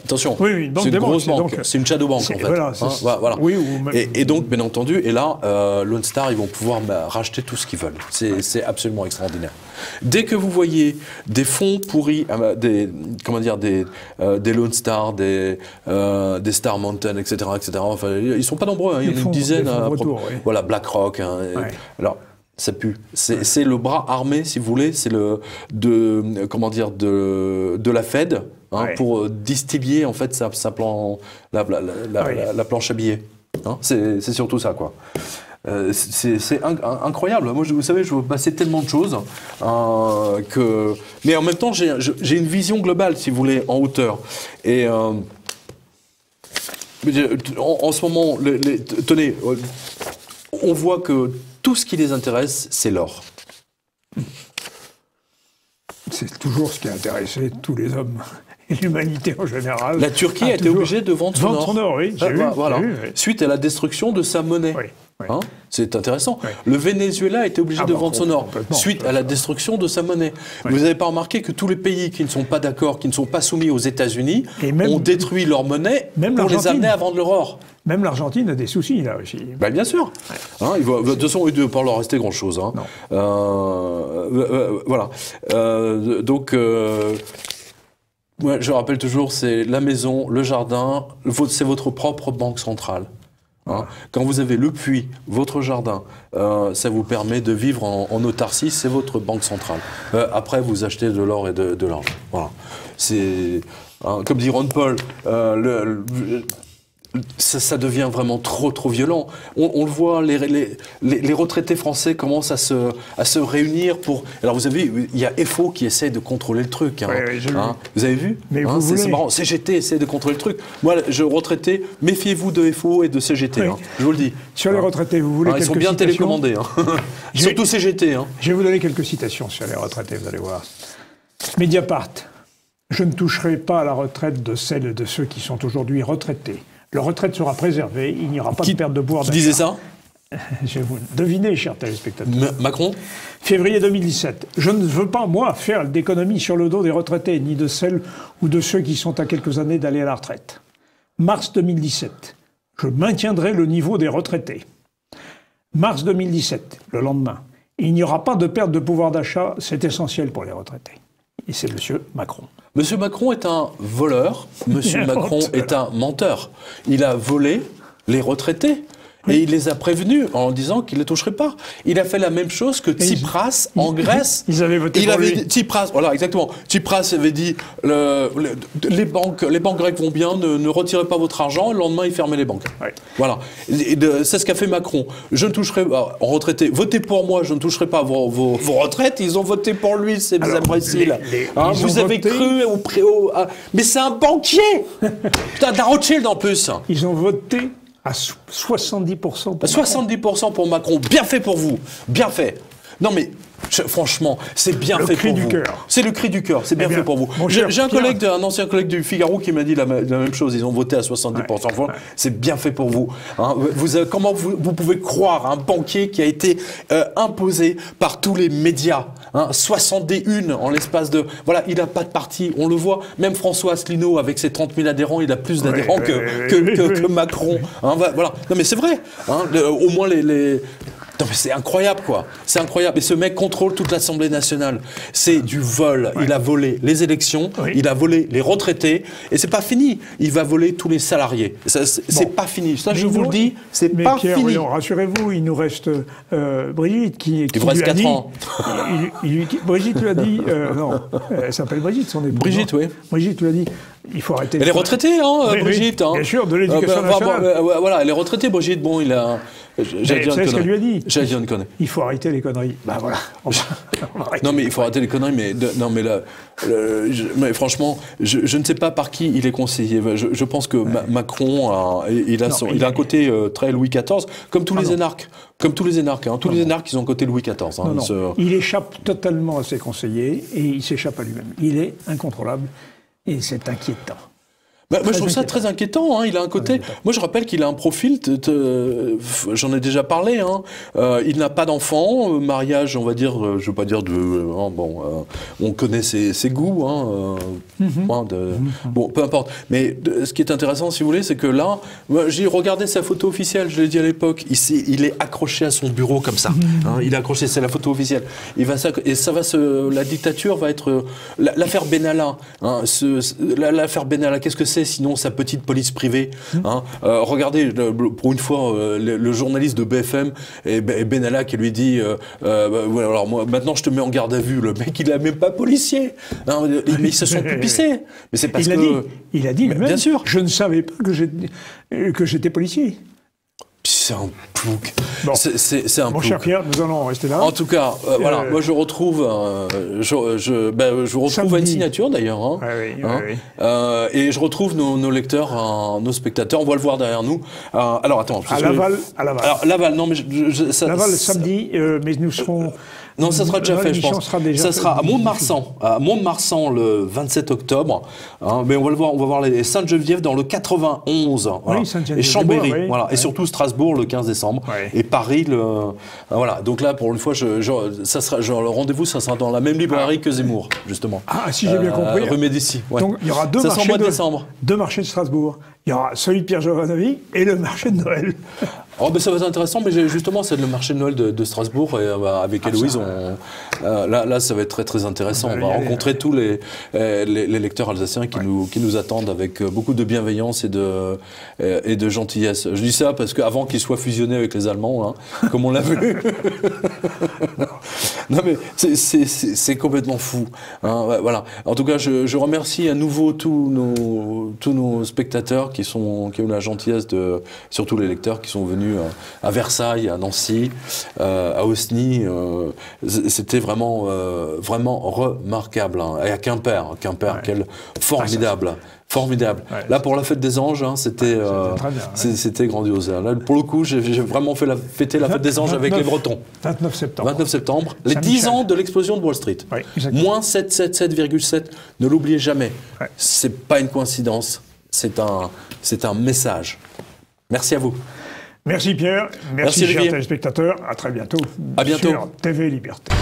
Attention, une banque c'est une grosse banque. C'est une shadow bank, en fait. Voilà. Oui, et donc, bien entendu, et là, Lone Star, ils vont pouvoir racheter tout ce qu'ils veulent. C'est absolument extraordinaire. Dès que vous voyez des fonds pourris, des Lone Star, des Star Mountain, etc., enfin, ils sont pas nombreux, il y en a une dizaine. Voilà, BlackRock. Alors, ça pue. C'est le bras armé, si vous voulez, c'est de la Fed pour distiller en fait la planche à billets. C'est surtout ça, quoi. C'est incroyable. Moi, vous savez, je veux passer tellement de choses mais en même temps, j'ai une vision globale, si vous voulez, en hauteur. Et en ce moment, tenez, on voit que tout ce qui les intéresse, c'est l'or. C'est toujours ce qui a intéressé tous les hommes. Et l'humanité en général. La Turquie a été obligée de vendre son or. Oui, suite à la destruction de sa monnaie. Oui. C'est intéressant. Oui. Le Venezuela a été obligé de vendre son or suite à la destruction de sa monnaie. Oui. Vous n'avez pas remarqué que tous les pays qui ne sont pas d'accord, qui ne sont pas soumis aux États-Unis, ont détruit leur monnaie pour les amener à vendre leur or. Même l'Argentine a des soucis, là aussi. Bien sûr. De toute façon, il ne va pas leur rester grand-chose. Voilà. Donc... je rappelle toujours, c'est la maison, le jardin, c'est votre propre banque centrale. Quand vous avez le puits, votre jardin, ça vous permet de vivre en autarcie, c'est votre banque centrale. Après, vous achetez de l'or et de l'argent. Voilà. C'est, comme dit Ron Paul, ça devient vraiment trop violent. On le voit, les retraités français commencent à se réunir pour... Alors vous avez vu, il y a FO qui essaie de contrôler le truc. Vous avez vu? C'est marrant, CGT essaie de contrôler le truc. Moi, je retraité, méfiez-vous de FO et de CGT, je vous le dis. Sur les retraités, vous voulez quelques citations? Ils sont bien télécommandés. Surtout CGT. Je vais vous donner quelques citations sur les retraités, vous allez voir. Mediapart. Je ne toucherai pas à la retraite de celles de ceux qui sont aujourd'hui retraités. Leur retraite sera préservée, il n'y aura pas de perte de pouvoir d'achat. Qui disait ça? Je vais vous deviner, chers téléspectateurs. Macron? Février 2017. Je ne veux pas, moi, faire d'économies sur le dos des retraités, ni de celles ou de ceux qui sont à quelques années d'aller à la retraite. Mars 2017. Je maintiendrai le niveau des retraités. Mars 2017, le lendemain. Il n'y aura pas de perte de pouvoir d'achat, c'est essentiel pour les retraités. Et c'est M. Macron. Monsieur Macron est un voleur, Monsieur Macron est un menteur. Il a volé les retraités. Et il les a prévenus en disant qu'il ne les toucherait pas. Il a fait la même chose que Tsipras en Grèce. Ils avaient voté pour lui. Tsipras, voilà, exactement. Tsipras avait dit les banques grecques vont bien, ne retirez pas votre argent. Le lendemain, il fermait les banques. Ouais. Voilà. C'est ce qu'a fait Macron. Je ne toucherai pas, en retraité, votez pour moi, je ne toucherai pas vos retraites. Ils ont voté pour lui, ces imbéciles. Vous avez cru mais c'est un banquier. Putain, d'un Rothschild en plus. Ils ont voté à 70% pour 70% pour Macron. Bien fait pour vous. Bien fait. Non mais, franchement, c'est bien fait pour vous. C'est le cri du cœur. C'est bien fait pour vous. J'ai un ancien collègue du Figaro qui m'a dit la même chose. Ils ont voté à 70%. Ouais. C'est bien fait pour vous. Hein, comment vous pouvez croire à un banquier qui a été imposé par tous les médias, hein, 61 en l'espace de... Voilà, il n'a pas de parti. On le voit. Même François Asselineau, avec ses 30 000 adhérents, il a plus d'adhérents que Macron. Hein, voilà. Non mais c'est vrai. Hein, au moins les... Non mais c'est incroyable quoi, c'est incroyable. Et ce mec contrôle toute l'Assemblée nationale. C'est du vol. Ouais. Il a volé les élections, il a volé les retraités, et c'est pas fini. Il va voler tous les salariés. C'est pas fini. Ça, je vous le dis, c'est pas Pierre, fini. Rassurez-vous, il nous reste Brigitte qui il vous reste 4 ans. Brigitte lui a dit, non, elle s'appelle Brigitte, son épouse. Brigitte, oui. Brigitte lui a dit, il faut arrêter. Elle est retraitée, hein, Brigitte. Hein. Bien sûr, de l'éducation nationale. Voilà, elle est retraitée, Brigitte. Bon, il a... J'allais dire ce qu'elle lui a dit. J'allais dire une connerie. Il faut arrêter les conneries. Ben voilà. Non mais il faut arrêter les conneries, mais franchement, je ne sais pas par qui il est conseillé. Je pense que Macron il a un côté très Louis XIV, comme tous les énarques. Comme tous les énarques, hein. Tous les énarques, ils ont côté Louis XIV. Hein. Il échappe totalement à ses conseillers et il s'échappe à lui-même. Il est incontrôlable et c'est inquiétant. Moi, je trouve ça très inquiétant. Hein. Il a un côté. Moi, je rappelle qu'il a un profil. J'en ai déjà parlé. Hein. Il n'a pas d'enfant. Mariage, on va dire. Je veux pas dire de. On connaît ses goûts. Hein, bon, peu importe. Mais ce qui est intéressant, si vous voulez, c'est que là, j'ai regardé sa photo officielle. Je l'ai dit à l'époque. Il est accroché à son bureau comme ça. Hein. Il est accroché. C'est la photo officielle. La dictature va être l'affaire Benalla. Hein, l'affaire Benalla. Qu'est-ce que c'est? Sinon sa petite police privée. Hein. Regardez, pour une fois, le journaliste de BFM et Benalla qui lui dit alors moi, maintenant je te mets en garde à vue. Le mec, il n'est même pas policier. Hein, mais ils se sont pupissés. Mais c'est parce il a dit, bien sûr. Je ne savais pas que j'étais policier. C'est un plouc. Bon. C'est un Mon cher Pierre, nous allons rester là. En tout cas, voilà, moi je retrouve à une signature d'ailleurs. Hein, et je retrouve nos lecteurs, nos spectateurs. On va le voir derrière nous. Alors attends. À Laval. Alors Laval, non mais Laval samedi, mais nous serons. Non, ça sera déjà fait, je pense. Ça sera à Mont-de-Marsan le 27 octobre. Hein, mais on va le voir, on va voir les Sainte-Geneviève dans le 91. Voilà. Oui, et Chambéry, voilà. Et surtout Strasbourg le 15 décembre. Et Paris voilà. Donc là, pour une fois, le rendez-vous, ça sera dans la même librairie que Zemmour, justement. Ah, si j'ai bien compris. Rue Médicis. Ouais. Donc il y aura deux marchés de Strasbourg. Il y aura celui de Pierre Giovannovi et le marché de Noël. Oh, ben ça va être intéressant, mais justement, c'est le marché de Noël de Strasbourg, et avec Héloïse, là, ça va être très, très intéressant. On va rencontrer tous les lecteurs alsaciens qui nous attendent avec beaucoup de bienveillance et de gentillesse. Je dis ça parce qu'avant qu'ils soient fusionnés avec les Allemands, hein, comme on l'a vu. Non, mais c'est complètement fou. Hein, voilà. En tout cas, je remercie à nouveau tous nos spectateurs qui ont la gentillesse surtout les lecteurs qui sont venus à Versailles, à Nancy, à Osny. C'était vraiment remarquable. Hein. Et à Quimper, quel formidable. Formidable. Ouais, là, pour la fête des anges, hein, c'était grandiose. Là, pour le coup, j'ai vraiment fêté la fête des anges avec les Bretons. 29 septembre. 29 septembre. Les 10 ans de l'explosion de Wall Street. Ouais, moins 777,7. Ne l'oubliez jamais. Ouais. C'est pas une coïncidence. C'est un message. Merci à vous. Merci Pierre. Merci chers téléspectateurs. À très bientôt. À bientôt. Sur TV Liberté.